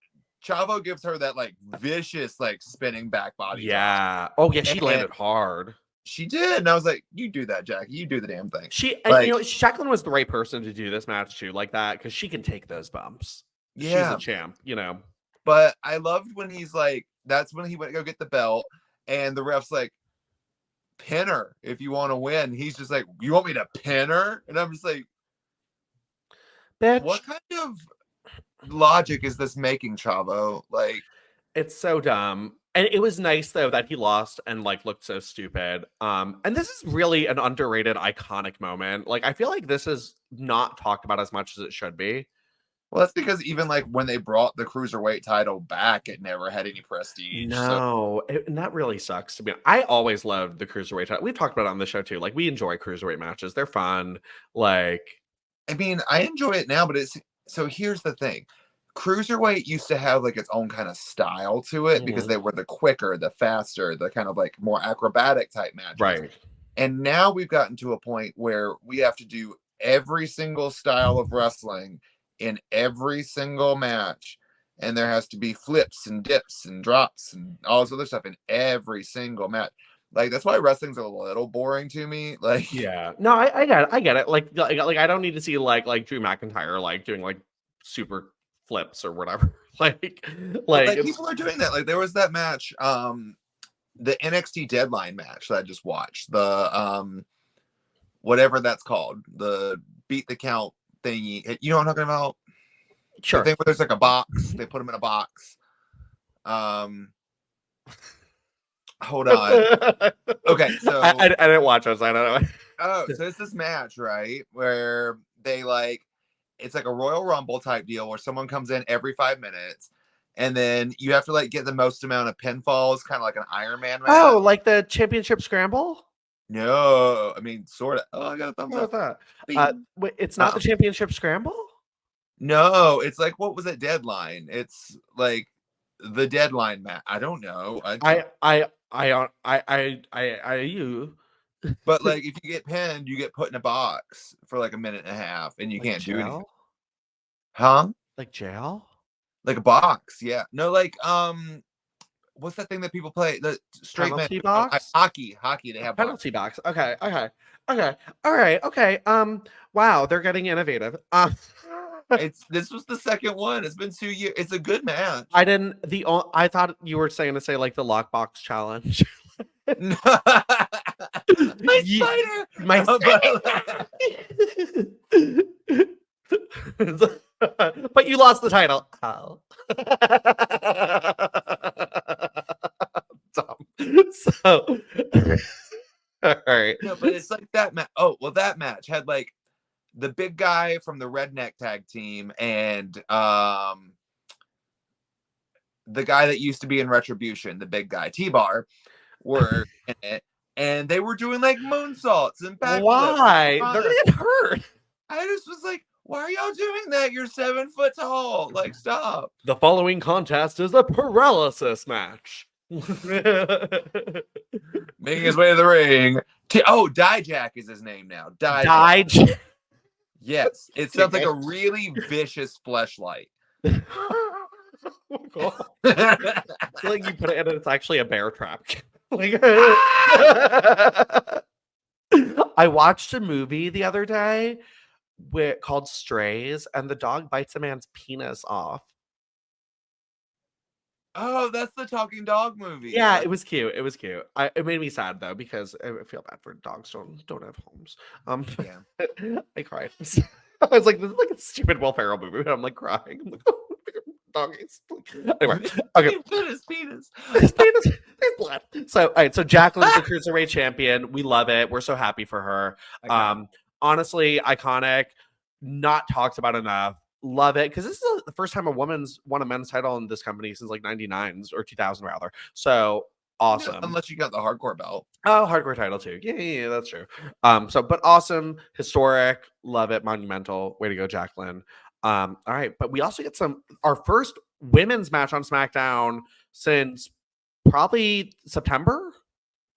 Chavo gives her that like vicious like spinning back body.
Yeah. Oh yeah, she landed hard.
She did, and I was like, "You do that, Jackie. You do the damn thing."
She,
like,
and Jacqueline was the right person to do this match too, like that, because she can take those bumps. Yeah, she's a champ,
But I loved when he's like, that's when he went to go get the belt, and the ref's like, "Pin her if you want to win." He's just like, "You want me to pin her?" And I'm just like,
"Bitch,
what kind of logic is this making, Chavo?" Like,
it's so dumb. And it was nice though that he lost and like looked so stupid. And this is really an underrated, iconic moment. Like I feel like this is not talked about as much as it should be.
Well, that's because even like when they brought the Cruiserweight title back, it never had any prestige.
No, and that really sucks to me. I always loved the Cruiserweight title. We've talked about it on the show too. Like we enjoy Cruiserweight matches. They're fun. Like,
I mean, I enjoy it now, but so here's the thing. Cruiserweight used to have like its own kind of style to it because they were the quicker, the faster, the kind of like more acrobatic type matches.
Right.
And now we've gotten to a point where we have to do every single style of wrestling in every single match. And there has to be flips and dips and drops and all this other stuff in every single match. Like that's why wrestling's a little boring to me. Like,
yeah, no, I get it. Like I don't need to see like Drew McIntyre like doing like super flips or whatever. like
people are doing that. Like there was that match, the NXT Deadline match that I just watched. The whatever that's called, the beat the count thingy. You know what I'm talking about?
Sure.
The thing where there's like a box. They put them in a box. Hold on. Okay, so
I didn't watch it, so I don't know.
Oh, so it's this match, right? Where they like, it's like a Royal Rumble type deal where someone comes in every 5 minutes, and then you have to like get the most amount of pinfalls, kind of like an Iron Man match.
Oh, like the championship scramble?
No, I mean sort of. Oh, I got a thumbs up.
That? Wait, it's not the championship scramble?
No, it's like, what was it? Deadline. It's like the Deadline match. I don't know.
You.
But like, if you get pinned, you get put in a box for like a minute and a half, and you can't do anything. Huh?
Like jail?
Like a box? Yeah. No, like what's that thing that people play? The straight
penalty box?
Hockey. They have
penalty box. Okay. All right. Okay. Wow, they're getting innovative.
This was the second one. It's been 2 years. It's a good match.
I thought you were saying to say like the lockbox challenge.
My spider.
But you lost the title. Oh. Dumb. So all right.
No, but it's like that match. Oh, well, that match had like the big guy from the Redneck Tag Team and the guy that used to be in Retribution, the big guy, T-Bar, were in it, and they were doing like moonsaults and backflips.
Why? They're gonna get hurt.
I just was like, why are y'all doing that? You're 7 foot tall. Like, stop.
The following contest is a paralysis match.
Making his way to the ring. Dijak is his name now. Dijak. Yes, it sounds like a really vicious fleshlight.
Oh, I feel like you put it in and it's actually a bear trap. Like, I watched a movie the other day called Strays, and the dog bites a man's penis off.
Oh, that's the talking dog movie.
Yeah, it was cute. It made me sad though, because I feel bad for dogs don't have homes. Yeah. I cried. I was like, this is like a stupid Will Ferrell movie, and I'm like crying. I'm like, oh, doggies. Anyway, okay.
Penis.
His blood. So, all right. So Jacqueline's the Cruiserweight champion. We love it. We're so happy for her. Honestly, iconic. Not talked about enough. Love it, because this is the first time a woman's won a men's title in this company since like 99 or 2000 rather. So Awesome.
Unless you got the hardcore belt.
Oh, hardcore title too. Yeah, that's true. But awesome, historic, love it, monumental. Way to go, Jacqueline. All right, but we also get our first women's match on SmackDown since probably September.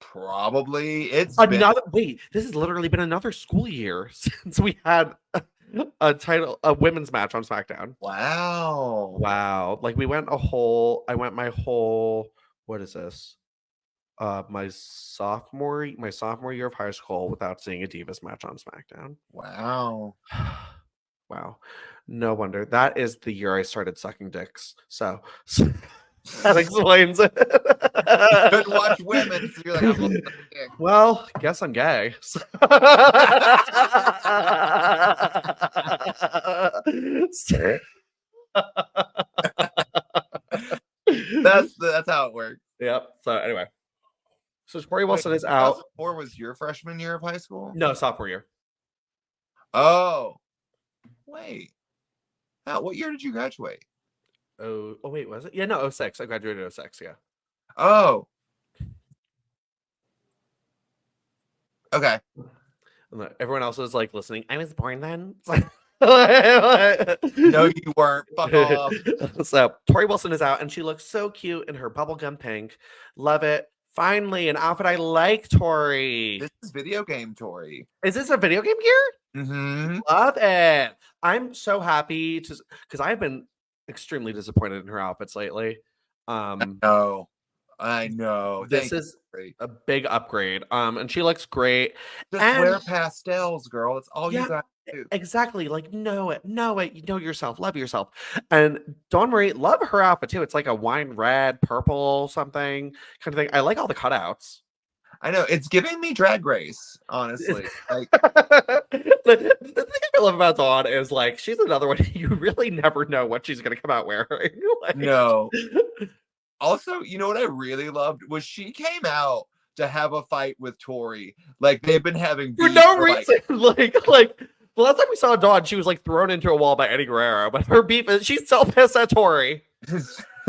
Probably. It's
wait, this has literally been another school year since we had a women's match on SmackDown.
Wow.
Like I went my whole, what is this? My sophomore year of high school without seeing a Divas match on SmackDown.
Wow.
Wow. No wonder. That is the year I started sucking dicks. So that explains it.
Couldn't watch women, so you're like,
well, guess I'm gay.
That's how it works.
Yep. So anyway. So Torrie Wilson is out.
2004 was your freshman year of high school?
No, sophomore year.
Oh. Wait. What year did you graduate?
Oh wait, was it? Yeah, no, 06. I graduated 06, yeah.
Oh. Okay.
Everyone else was like listening. I was born then.
No, you weren't. Fuck off.
So Torrie Wilson is out and she looks so cute in her bubblegum pink. Love it. Finally, an outfit I like, Torrie.
This is video game Torrie.
Is this a video game gear?
Mm-hmm.
Love it. I'm so happy because I've been extremely disappointed in her outfits lately.
I know.
This is a big upgrade. And she looks great.
Just wear pastels, girl. It's all you got to do.
Exactly. Like, know it. You know yourself. Love yourself. And Dawn Marie, love her outfit too. It's like a wine red, purple, something kind of thing. I like all the cutouts.
I know. It's giving me Drag Race, honestly. Like,
the thing I love about Dawn is like she's another one you really never know what she's gonna come out wearing. Like,
no. Also, you know what I really loved was she came out to have a fight with Torrie. Like they've been having
for no reason. Like the last time we saw Dawn, she was like thrown into a wall by Eddie Guerrero. But her beef is she's so pissed at Torrie.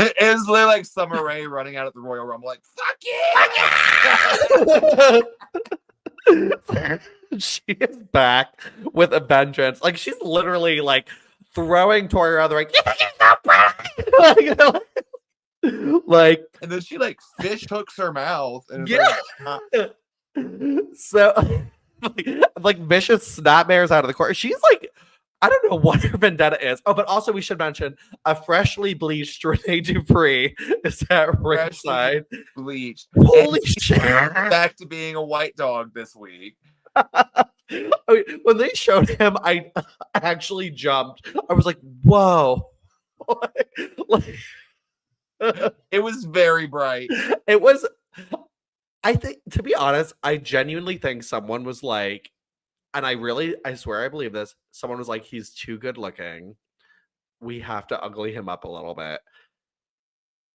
It was literally like Summer Rae running out at the Royal Rumble, like
fuck you. She is back with a vengeance. Like she's literally like throwing Torrie around. They're like, you think he's so proud? Like,
and then she like fish hooks her mouth and
so like vicious snapmares out of the court. She's like, I don't know what her vendetta is. Oh, but also we should mention a freshly bleached Rene Dupree is at ringside.
Bleached.
Holy shit!
Back to being a white dog this week.
I mean, when they showed him, I actually jumped. I was like, whoa.
It was very bright.
It was, I think, to be honest, I genuinely think someone was like, and I swear I believe this, someone was like, he's too good looking. We have to ugly him up a little bit.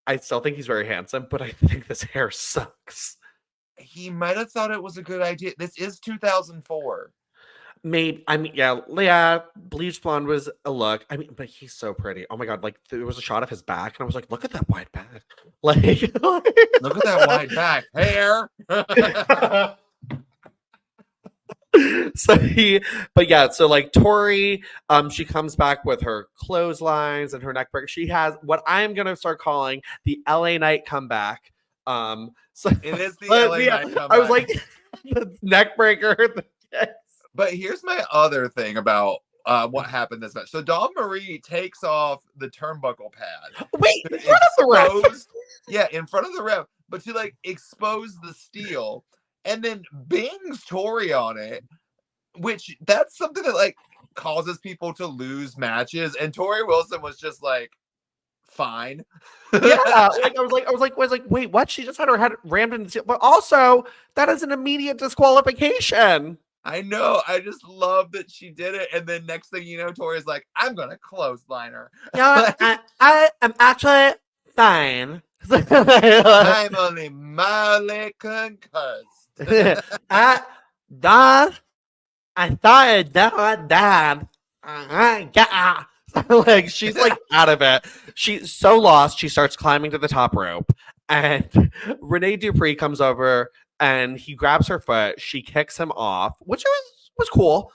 I still think he's very handsome, but I think this hair sucks.
He might have thought it was a good idea. This is 2004.
Maybe, I mean, yeah, bleach blonde was a look. I mean, but he's so pretty. Oh my god, like there was a shot of his back, and I was like, look at that wide back. Like,
look at that wide back hair.
So like Torrie, she comes back with her clotheslines and her neck breaker. She has what I'm gonna start calling the LA Knight comeback. So
it is the LA Knight comeback.
I was like, the neck breaker.
But here's my other thing about what happened this match. So Dawn Marie takes off the turnbuckle pad.
Wait, in front of the ref.
Yeah, in front of the ref. But to like expose the steel and then bings Torrie on it, which that's something that like causes people to lose matches. And Torrie Wilson was just like, fine.
Yeah, like I was like, wait, what? She just had her head rammed in the steel. But also, that is an immediate disqualification.
I know. I just love that she did it. And then next thing you know, Torrie's like, I'm going to clothesline her.
Yeah, I am actually fine.
I'm only mildly concussed.
I thought it died. Like she's like out of it. She's so lost. She starts climbing to the top rope, And Renee Dupree comes over and he grabs her foot. She kicks him off, which was cool.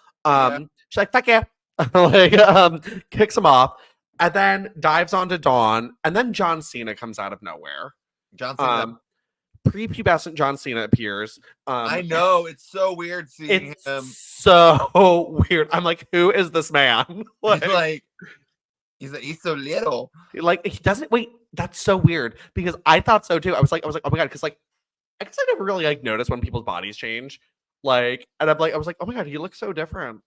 She's like, fuck yeah. Like, kicks him off and then dives onto Dawn. And then John Cena comes out of nowhere.
John Cena.
Prepubescent John Cena appears.
I know, it's so weird seeing him.
So weird. I'm like, who is this man?
He's so little.
Like, he doesn't wait. That's so weird because I thought so too. I was like, oh my god, because like, I guess I never really like noticed when people's bodies change. Like, and I was like, oh my god, he looks so different.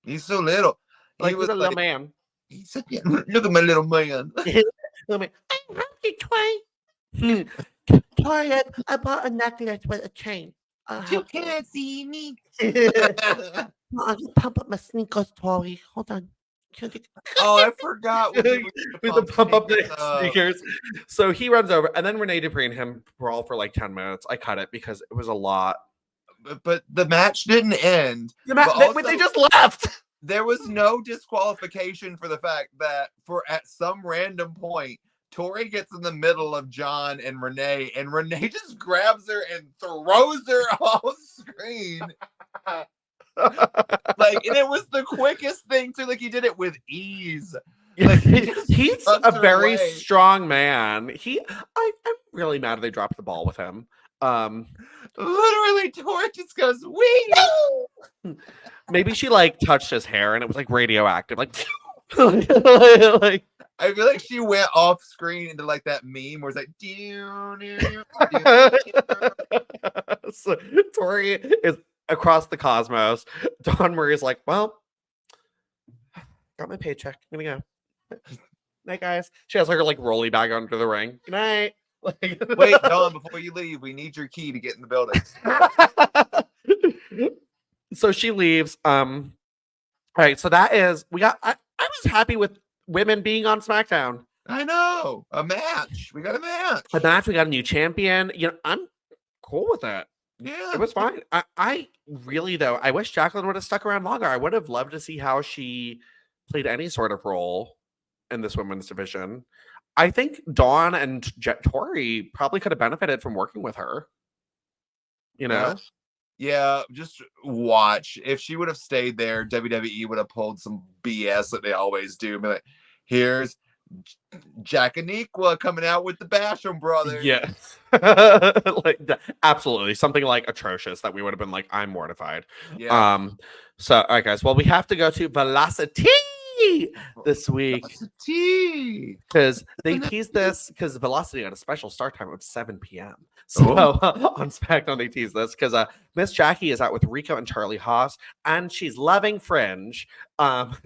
He's so little.
Like, he's a little man.
He's such a, look at my little man.
I'm happy, Torrie. Torrie, I bought a necklace with a chain.
You can't see me.
I'll just pump up my sneakers, Torrie. Hold on.
Oh, I forgot.
We pump up the sneakers. So he runs over, and then Renee Dupree and him brawl for like 10 minutes. I cut it because it was a lot.
But the match didn't end.
They just left.
There was no disqualification for the fact that at some random point, Torrie gets in the middle of John and Renee just grabs her and throws her off screen. Like, and it was the quickest thing too. Like, he did it with ease. Like,
he's a very strong man. I'm really mad they dropped the ball with him.
Literally, Torrie just goes, wee.
Maybe she like touched his hair and it was like radioactive. Like, like
I feel like she went off screen into like that meme where it's like,
so Torrie is across the cosmos. Dawn Marie is like, well, got my paycheck. I'm gonna go. Night, guys. She has her like rolly bag under the ring. Good night. Like,
wait, Dawn, before you leave, we need your key to get in the building.
So she leaves. All right, so that is I was happy with women being on SmackDown.
I know. A match. We got a match.
We got a new champion. You know, I'm cool with that.
Yeah.
It was fine. I really, though, I wish Jacqueline would have stuck around longer. I would have loved to see how she played any sort of role in this women's division. I think Dawn and Torrie probably could have benefited from working with her. You know?
Yeah, just watch. If she would have stayed there, WWE would have pulled some BS that they always do. Be like, here's Jacqueline coming out with the Basham brothers.
Yeah. Like that. Absolutely. Something like atrocious that we would have been like, I'm mortified.
Yeah.
So, all right, guys. Well, we have to go to Velocity this week because they teased this because Velocity had a special start time of 7 p.m. So on SmackDown they teased this because Miss Jackie is out with Rico and Charlie Haas and she's loving Fringe.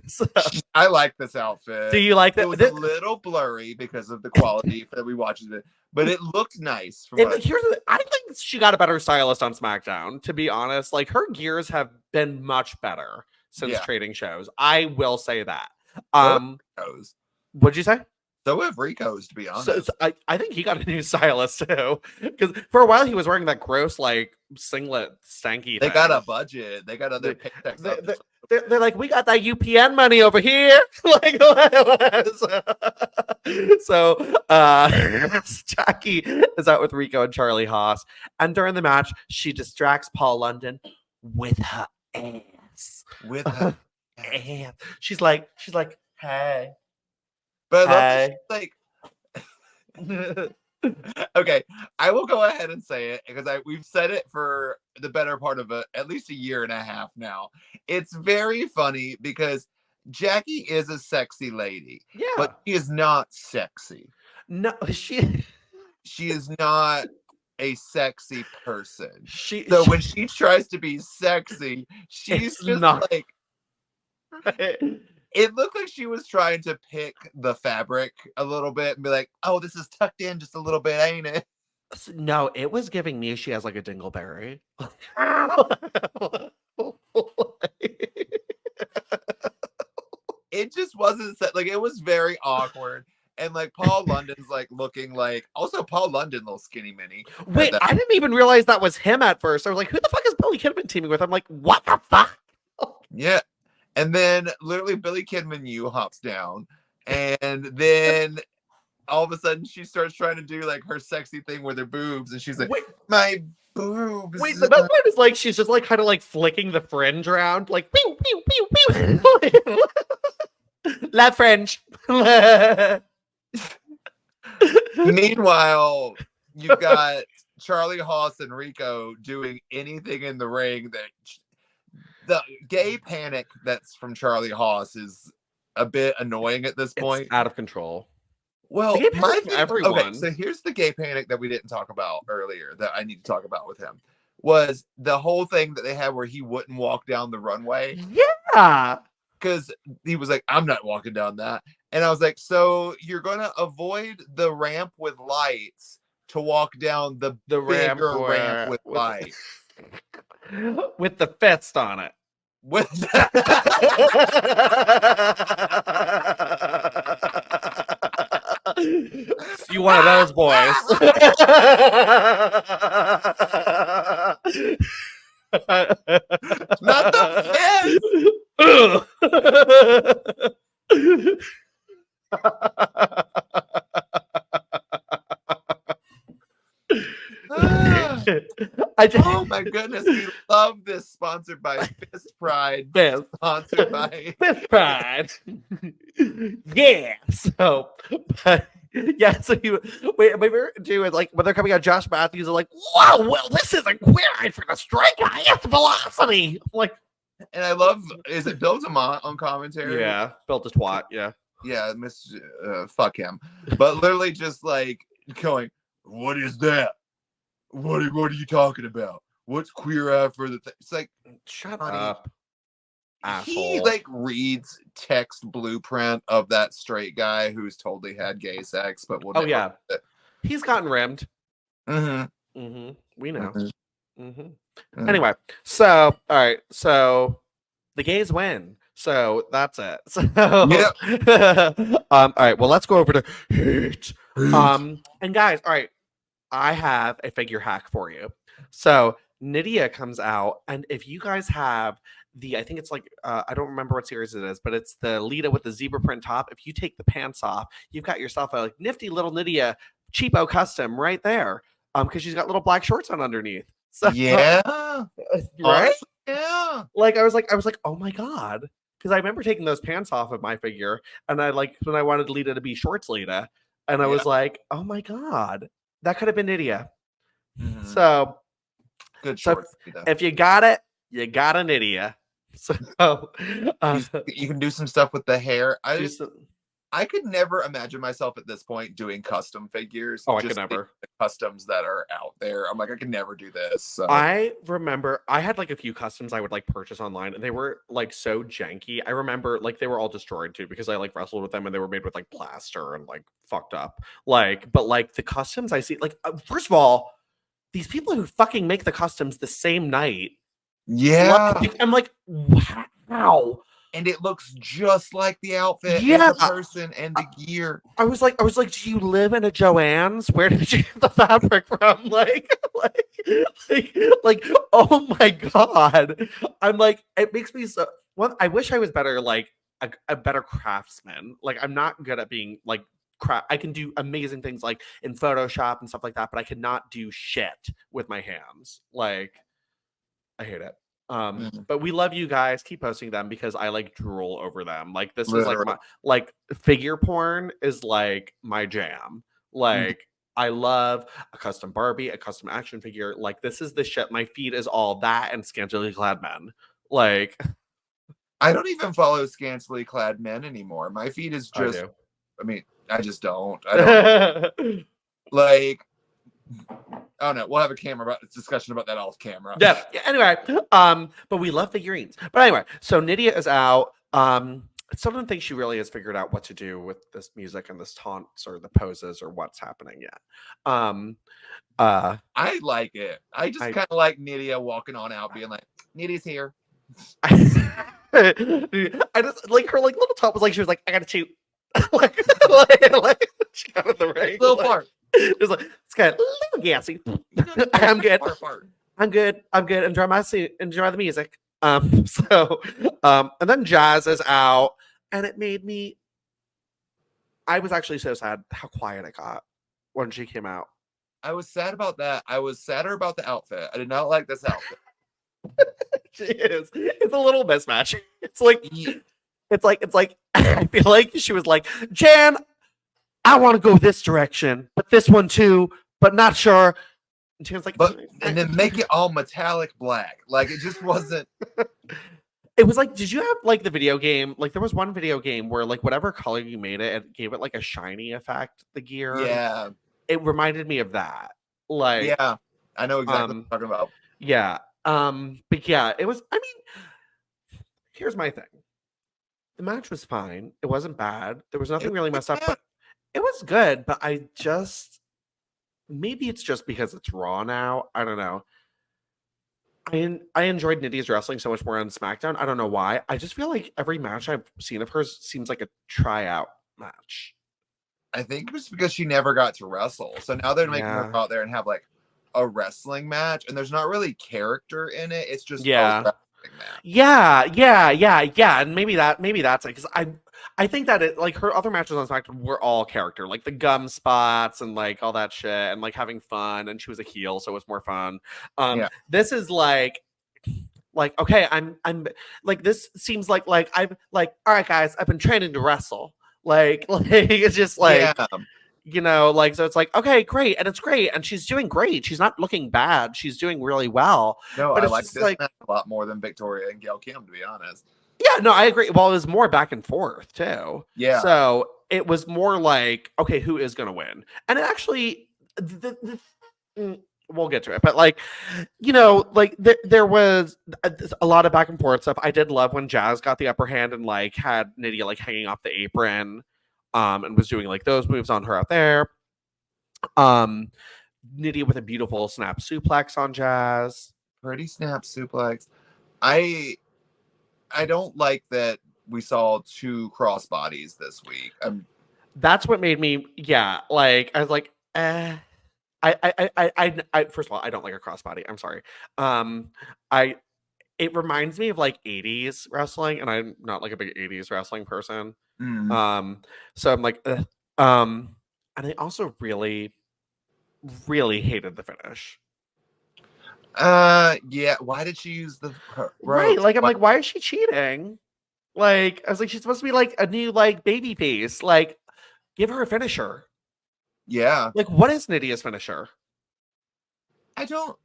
So,
I like this outfit.
Do you like that?
It was a little blurry because of the quality that we watched it, but it looked nice. I
think she got a better stylist on SmackDown. To be honest, like her gears have been much better since trading shows. I will say that. What'd you say?
So have Rico's, to be honest.
So I think he got a new stylist too. Because for a while he was wearing that gross like singlet stanky
They
thing.
got a budget. They got other paychecks.
They're like, we got that UPN money over here. Like, so Jackie is out with Rico and Charlie Haas. And during the match, she distracts Paul London with her ass.
With her
ass. She's like, hey.
But
hey.
Like, okay, I will go ahead and say it because we've said it for the better part of at least a year and a half now. It's very funny because Jackie is a sexy lady, but she is not sexy.
No, she
is not a sexy person. When she tries to be sexy, she's just not like. It looked like she was trying to pick the fabric a little bit and be like, oh, this is tucked in just a little bit, ain't it?
No, it was giving me she has like a dingleberry.
It just wasn't like it was very awkward. And like Paul London's like looking like also Paul London, little skinny mini.
Wait, I didn't even realize that was him at first. I was like, who the fuck is Billy Kidman teaming with? I'm like, what the fuck?
Yeah. And then literally Billy Kidman hops down. And then all of a sudden she starts trying to do like her sexy thing with her boobs, and she's like,
Wait,
my boobs.
wait, the best part is like she's just like kind of like flicking the fringe around, like pew pew pew pew. La fringe.
Meanwhile, you've got Charlie Haas and Rico doing anything in the ring. That the gay panic that's from Charlie Haas is a bit annoying at this point.
It's out of control.
Well,
everyone.
Okay, so here's the gay panic that we didn't talk about earlier that I need to talk about with him. Was the whole thing that they had where he wouldn't walk down the runway.
Yeah.
Because he was like, I'm not walking down that. And I was like, so you're going to avoid the ramp with lights to walk down the bigger ramp with lights.
With the fist on it.
With
You one of those boys.
Not the fist. Oh my goodness, we love this. Sponsored by Fist Pride. Sponsored by
Fist Pride. Yeah. So, but yeah. So you wait. My favorite too is like when they're coming out. Josh Matthews are like, "Wow, well, this isn't queer eye for the strike guy. It's velocity." I'm like,
and I love. Is it Bill DeMont on commentary?
Yeah, Bill to twat. Yeah.
Yeah, fuck him. But literally just like going, what is that? What are you talking about? What's queer eye for the thing? It's like,
shut up, asshole.
He like reads text blueprint of that straight guy who's totally had gay sex, but will never
he's gotten rimmed.
Mm-hmm.
Mm-hmm. We know. Mm-hmm. Mm-hmm. Anyway, so all right, so the gays win. So that's it. So all right, well, let's go over to hate. And guys, all right, I have a figure hack for you. So Nidia comes out, and if you guys have I think it's like I don't remember what series it is, but it's the Lita with the zebra print top. If you take the pants off, you've got yourself a like nifty little Nidia cheapo custom right there. Because she's got little black shorts on underneath. So
yeah,
right?
Yeah.
Like I was like, oh my god. Because I remember taking those pants off of my figure, and I like when I wanted Lita to be shorts Lita, and I was like, oh my god, that could have been Nidia. Mm-hmm. So
good shorts.
If you got it, you got an Nidia. So
you can do some stuff with the hair. I could never imagine myself at this point doing custom figures.
Oh, I could never.
The customs that are out there. I'm like, I could never do this. So.
I remember I had like a few customs I would like purchase online, and they were like so janky. I remember like they were all destroyed too because I like wrestled with them, and they were made with like plaster and like fucked up. Like, but like the customs I see, like first of all, these people who fucking make the customs the same night.
Yeah,
I'm like, wow.
And it looks just like the outfit, and the person, and the gear.
I was like, do you live in a Joann's? Where did you get the fabric from? Like, oh my god! I'm like, it makes me so. Well, I wish I was better, like a better craftsman. Like, I'm not good at being like craft. I can do amazing things like in Photoshop and stuff like that, but I cannot do shit with my hands. Like, I hate it. But we love you guys. Keep posting them because I like drool over them. Like this is like my like figure porn is like my jam. Like I love a custom Barbie, a custom action figure. Like this is the shit. My feed is all that and scantily clad men. Like
I don't even follow scantily clad men anymore. My feed is just. I mean, I just don't. I don't like. I don't know. We'll have a discussion about that off camera.
Yeah. Anyway, but we love figurines. But anyway, so Nidia is out. Still don't think she really has figured out what to do with this music and this taunts or the poses or what's happening yet.
I like it. I just kind of like Nidia walking on out, being like, "Nidia's here."
I just like her like little top was like she was like, "I gotta shoot." like she got in the ring.
Little part.
It's like it's kind of a little gassy. I'm good. I'm good. Enjoy the music. And then Jazz is out, and it made me I was actually so sad how quiet it got when she came out.
I was sad about that. I was sadder about the outfit. I did not like this outfit.
It's a little mismatch. It's like I feel like she was like, Jan, I want to go this direction, but this one too, but not sure. And Jan's like,
and then make it all metallic black. Like it just wasn't.
It was like, did you have like the video game? Like there was one video game where like whatever color you made it, it gave it like a shiny effect, the gear.
Yeah.
It reminded me of that. Like,
yeah, I know exactly what you're talking about.
Yeah. But yeah, it was, I mean, here's my thing. The match was fine. It wasn't bad. There was nothing really messed up, but it was good. But I just, maybe it's just because it's Raw now. I don't know. I enjoyed Nidia's wrestling so much more on SmackDown. I don't know why. I just feel like every match I've seen of hers seems like a tryout match.
I think it was because she never got to wrestle. So now they're making her go out there and have like a wrestling match, and there's not really character in it. It's just a wrestling match.
Yeah. And maybe that's it, because I think that it, like, her other matches on SmackDown were all character, like the gum spots and like all that shit, and like having fun. And she was a heel, so it was more fun. This is like okay, I'm like, this seems like I'm like, all right, guys, I've been training to wrestle. Like it's just like, you know, like, so it's like, okay, great, and it's great, and she's doing great. She's not looking bad. She's doing really well.
No,
but
I like this match a lot more than Victoria and Gail Kim, to be honest.
Yeah, no, I agree. Well, it was more back and forth too.
Yeah.
So it was more like, okay, who is going to win? And it actually, we'll get to it, but like, you know, like there was a lot of back and forth stuff. I did love when Jazz got the upper hand and like had Nidia like hanging off the apron, and was doing like those moves on her out there. Nidia with a beautiful snap suplex on Jazz.
Pretty snap suplex. I don't like that we saw 2 crossbodies this week.
That's what made me, like, I was like, I first of all, I don't like a crossbody. I'm sorry. It reminds me of like 80s wrestling, and I'm not like a big 80s wrestling person. So I'm like, and I also really, really hated the finish.
Yeah. Why did she use the
right? Like, I'm like, why is she cheating? Like, I was like, she's supposed to be like a new like baby face. Like, give her a finisher.
Yeah.
Like, what is Nidia's finisher?
I don't.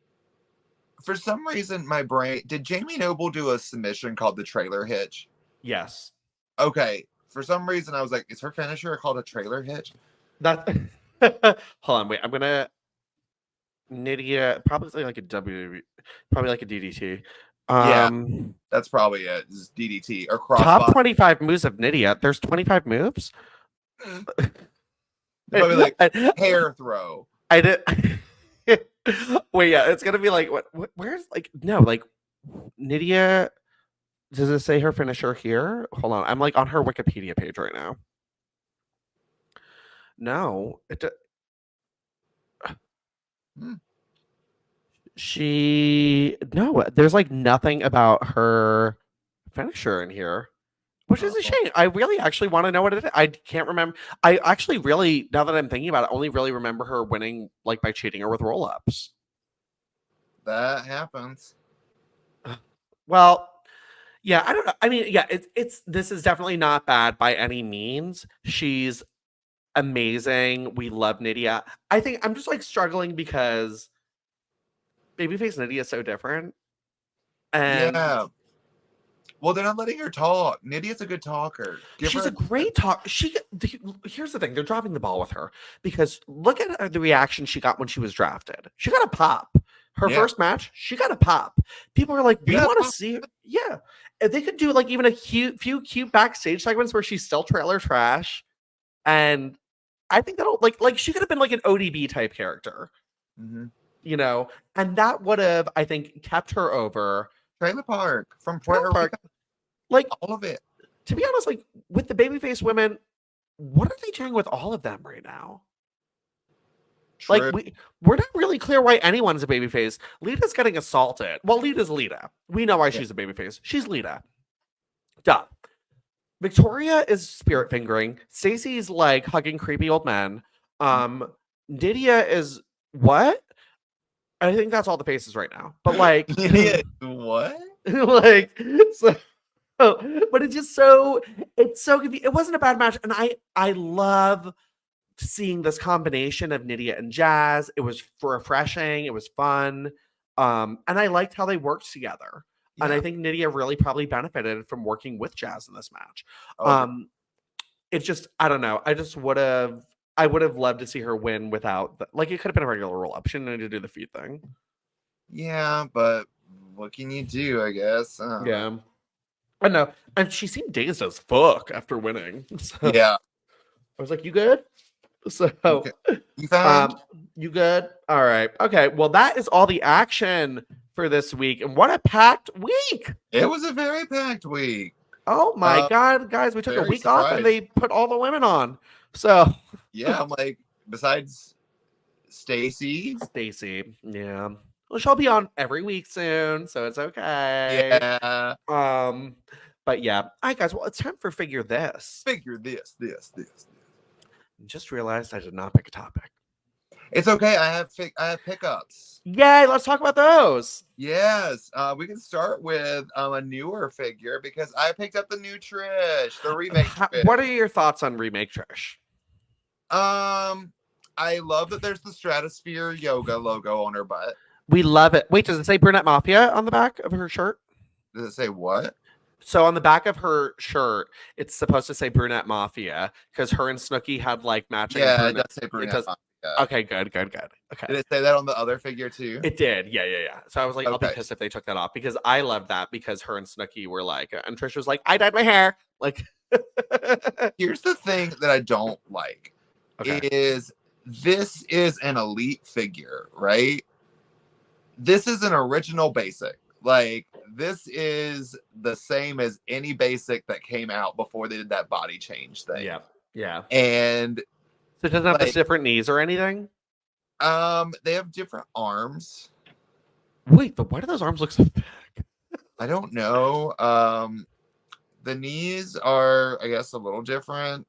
For some reason, my brain, did Jamie Noble do a submission called the trailer hitch?
Yes.
Okay. For some reason, I was like, is her finisher called a trailer hitch?
That. Hold on, wait. I'm gonna. Nidia, probably like a WWE, probably like a DDT.
Yeah, that's probably it. It's DDT or crossbody.
Top 25 moves of Nidia. There's 25 moves.
Probably like hair throw.
I did. Wait, yeah, it's gonna be like what? Where's like no like Nidia? Does it say her finisher here? Hold on, I'm like on her Wikipedia page right now. No, it. There's like nothing about her finisher in here, which is a shame. I really actually want to know what it is. I can't remember. I actually really, now that I'm thinking about it, only really remember her winning like by cheating her with roll-ups.
That happens.
Well, yeah, I don't know. I mean, yeah, this is definitely not bad by any means. She's amazing. We love Nidia. I think I'm just like struggling because babyface Nidia is so different. And
yeah. Well, they're not letting her talk. Nidia's a good talker.
She's a great talker. Here's the thing. They're dropping the ball with her because look at the reaction she got when she was drafted. She got a pop. Her first match, she got a pop. People are like, we want to see her. Yeah. If they could do like even a few cute backstage segments where she's still trailer trash. And I think that'll like she could have been like an ODB type character. You know, and that would have, I think, kept her over.
Trailer Park from Puerto Rico.
Like
all of it.
To be honest, like with the babyface women, what are they doing with all of them right now? True. Like we're not really clear why anyone's a babyface. Lita's getting assaulted. Well, Lita's Lita. We know why she's a babyface. She's Lita. Duh. Victoria is spirit fingering. Stacey's like hugging creepy old men. Nidia is what? I think that's all the faces right now. But like,
what?
Like, so, but it's just so it's so it wasn't a bad match, and I love seeing this combination of Nidia and Jazz. It was refreshing. It was fun. And I liked how they worked together. Yeah. And I think Nidia really probably benefited from working with Jazz in this match. It's just, I don't know. I would have loved to see her win without like it could have been a regular roll up. She didn't need to do the feud thing.
Yeah, but what can you do, I guess?
Yeah. I know. And she seemed dazed as fuck after winning. So
yeah.
I was like, you good? So,
okay. You fine?
You good? All right. Okay. Well, that is all the action for this week. And what a packed week.
It was a very packed week.
Oh my God, guys. We took a week off and they put all the women on. So,
yeah, I'm like, besides Stacy.
Yeah. Well, she'll be on every week soon. So it's okay.
Yeah.
But yeah. All right, guys. Well, it's time for Figure This.
Figure this.
Just realized I did not pick a topic.
It's okay. I have pickups.
Yay! Let's talk about those.
Yes. We can start with a newer figure because I picked up the new Trish, the remake.
What are your thoughts on remake Trish?
I love that there's the Stratosphere yoga logo on her butt.
We love it. Wait, does it say Brunette Mafia on the back of her shirt?
Does it say what?
So on the back of her shirt, it's supposed to say Brunette Mafia because her and Snooki had like matching.
Yeah, it does say Brunette Mafia.
Okay, good. Okay.
Did it say that on the other figure too?
It did. Yeah. So I was like, I'll be pissed if they took that off because I love that because her and Snooki were like, and Trish was like, I dyed my hair. Like,
here's the thing that I don't like is this is an elite figure, right? This is an original basic. Like, this is the same as any basic that came out before they did that body change thing.
Yeah.
And
so it doesn't have the different knees or anything?
They have different arms.
Wait, but why do those arms look so big?
I don't know. The knees are, I guess, a little different.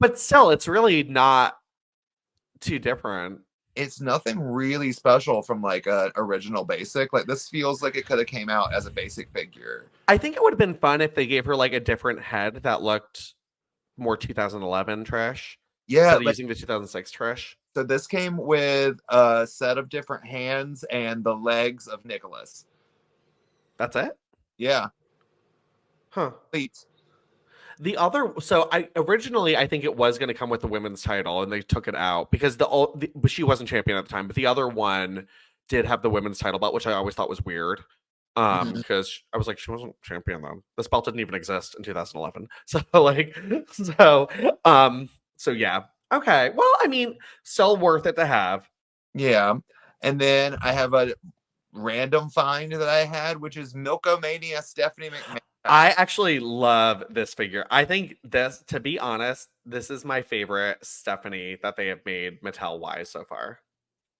But still, it's really not too different.
It's nothing really special from like an original basic. Like, this feels like it could have came out as a basic figure.
I think it would have been fun if they gave her like a different head that looked more 2011 Trish.
Yeah,
instead of using the 2006 Trish.
So this came with a set of different hands and the legs of Nicholas.
That's it?
Yeah.
Huh.
Wait.
The other, so I think it was going to come with the women's title, and they took it out because she wasn't champion at the time. But the other one did have the women's title belt, which I always thought was weird. Because I was like, she wasn't champion then. This belt didn't even exist in 2011. So yeah. Okay. Well, I mean, still worth it to have.
Yeah. And then I have a random find that I had, which is Milkomania Stephanie McMahon.
I actually love this figure. I think this, to be honest, this is my favorite Stephanie that they have made Mattel wise so far.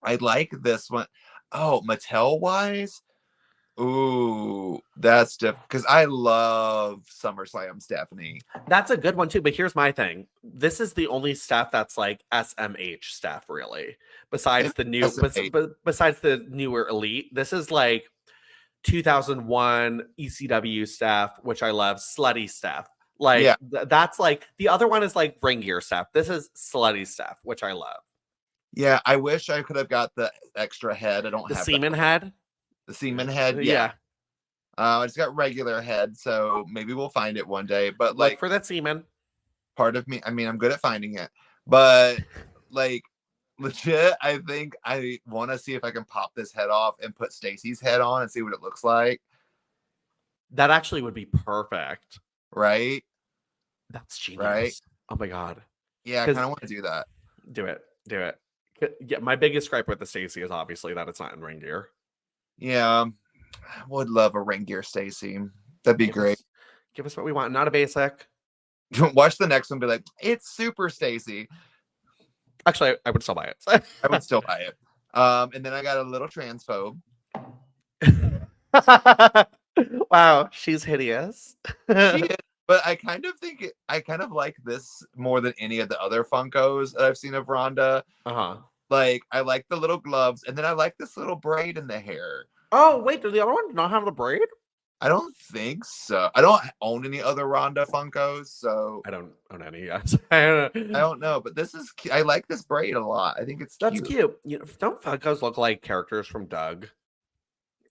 I like this one. Oh, Mattel wise? Ooh, that's different because I love SummerSlam Stephanie.
That's a good one too. But here's my thing: this is the only Steph that's like SMH Steph, really. Besides the new, besides the newer Elite, this is like 2001 ECW Steph, which I love. Slutty Steph, like that's like the other one is like ring gear Steph. This is slutty Steph, which I love.
Yeah, I wish I could have got the extra head. I don't have
the semen head.
The semen head, yeah. I just got regular head, so maybe we'll find it one day. But like,
look for that semen.
Part of me, I mean, I'm good at finding it, but like, legit, I think I want to see if I can pop this head off and put Stacy's head on and see what it looks like.
That actually would be perfect,
right?
That's genius,
right?
Oh my god,
yeah, I kind of want to do that.
Do it. Yeah, my biggest gripe with the Stacy is obviously that it's not in ring gear.
Yeah, I would love a ring gear Stacy. That'd be great.
Give us what we want, not a basic.
Watch the next one, be like, it's Super Stacy.
Actually, I would still buy it.
I would still buy it. And then I got a little transphobe.
Wow, she's hideous.
She is. But I kind of think I kind of like this more than any of the other Funkos that I've seen of Ronda. Like, I like the little gloves, and then I like this little braid in the hair.
Oh, wait, did the other one not have the braid?
I don't think so. I don't own any other Ronda Funkos, so
I don't own any yet.
I don't know, but I like this braid a lot. I think it's
That's
cute.
cute. You know, don't Funkos look like characters from Doug?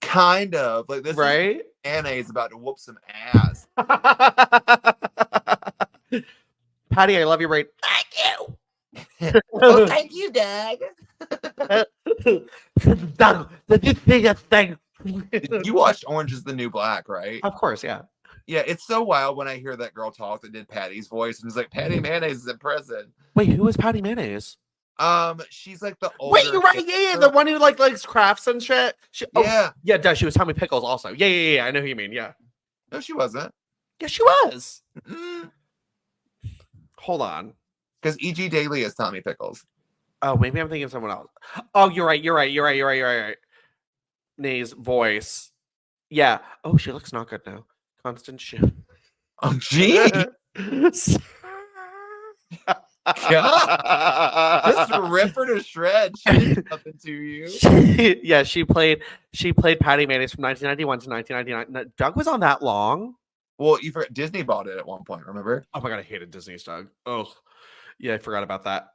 Kind of. Like, this
right?
is mayonnaise about to whoop some ass.
Patty, I love your braid. Thank you.
Oh, thank you, Doug.
Doug, did you see this thing?
You watched Orange is the New Black, right?
Of course, yeah.
Yeah, it's so wild when I hear that girl talk that did Patty's voice, and it's like, Patty Mayonnaise is in prison.
Wait, who is Patty Mayonnaise?
She's like the older.
Wait, you're right. Yeah, the one who likes crafts and shit.
Yeah,
She was Tommy Pickles also. Yeah. I know who you mean. Yeah.
No, she wasn't.
Yeah, she was.
Mm-mm.
Hold on.
Because E.G. Daily is Tommy Pickles.
Oh, maybe I'm thinking of someone else. Oh, you're right. Nay's voice. Yeah. Oh, she looks not good now. Constant shit.
Oh, gee. God. Just rip her to shreds. She did nothing to you.
Yeah, she played Patty Mayonnaise from 1991 to 1999. Doug was on that long?
Well, Disney bought it at one point, remember?
Oh my god, I hated Disney's Doug. Oh, yeah, I forgot about that.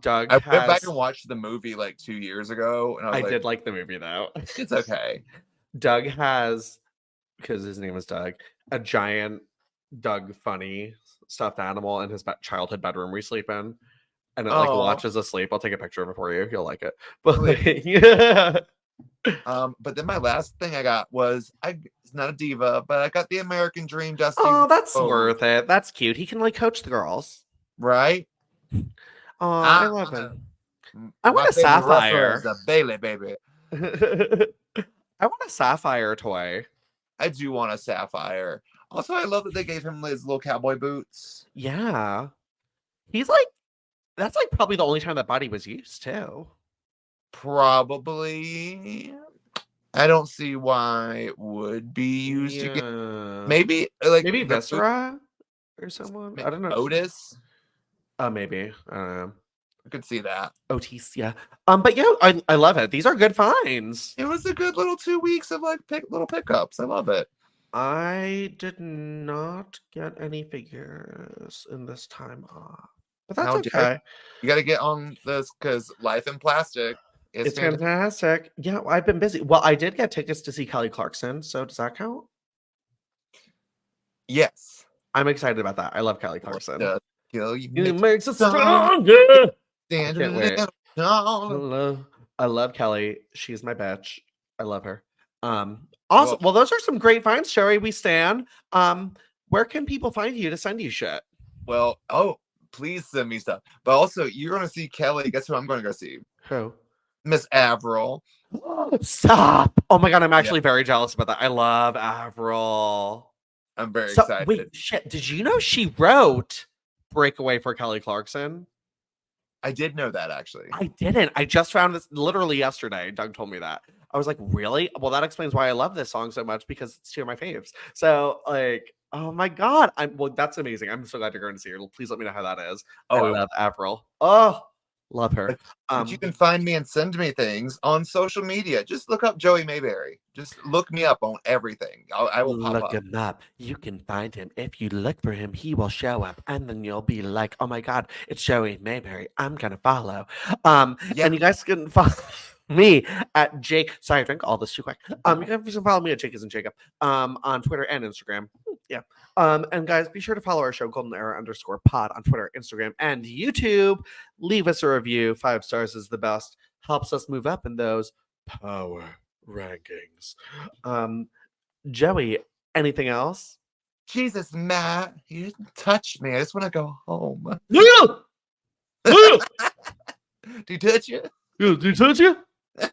Doug.
I went back and watched the movie like 2 years ago, and I
did like the movie though.
It's okay.
Doug has, because his name is Doug, a giant Doug funny stuffed animal in his childhood bedroom we sleep in, and it watches us sleep. I'll take a picture of it for you. You'll like it. But yeah.
But then my last thing I got was it's not a diva, but I got the American Dream Dusty.
Oh, that's worth it. That's cute. He can coach the girls,
right?
Oh, I love him. I want a sapphire.
A Bailey, baby.
I want a sapphire toy.
I do want a sapphire. Also, I love that they gave him his little cowboy boots.
Yeah, he's that's probably the only time that body was used too.
Probably. I don't see why it would be used again. Maybe
Viscera or someone. I don't know.
Otis.
Maybe. I don't know.
I could see that.
Otis, yeah. But yeah, I love it. These are good finds.
It was a good little 2 weeks of little pickups. I love it.
I did not get any figures in this time off, but that's okay.
You got to get on this because Life in Plastic is
fantastic. Yeah, I've been busy. Well, I did get tickets to see Kelly Clarkson, so does that count?
Yes.
I'm excited about that. I love Kelly Clarkson.
It
makes us stronger.
I can't wait.
I love Kelly. She's my bitch. I love her. Awesome. Well, those are some great finds, Sherry. We stand. Where can people find you to send you shit?
Well, please send me stuff. But also, you're going to see Kelly. Guess who I'm going to go see?
Who?
Miss Avril.
Stop. Oh my god, I'm actually very jealous about that. I love Avril.
I'm very excited.
Wait, shit. Did you know she wrote Breakaway for Kelly Clarkson?
I did know that, actually.
I didn't. I just found this literally yesterday. Doug told me that. I was like, really? Well, that explains why I love this song so much, because it's two of my faves. So, oh my god. That's amazing. I'm so glad you're going to see her. Please let me know how that is. I love Avril. Oh, love her.
But you can find me and send me things on social media. Just look up Joey Mayberry. Just look me up on everything. I will pop up.
Look him up. You can find him. If you look for him, he will show up. And then you'll be like, oh my god, it's Joey Mayberry. I'm going to follow. And you guys can follow me at Jake. Sorry, I drank all this too quick. You can follow me at Jake isn't Jacob on Twitter and Instagram. Yeah. And guys, be sure to follow our show, Golden Era _pod on Twitter, Instagram, and YouTube. Leave us a review. 5 stars is the best. Helps us move up in those power rankings. Joey, anything else?
Jesus, Matt, you didn't touch me. I just want to go home.
Do
Do you touch you?
Do you touch you?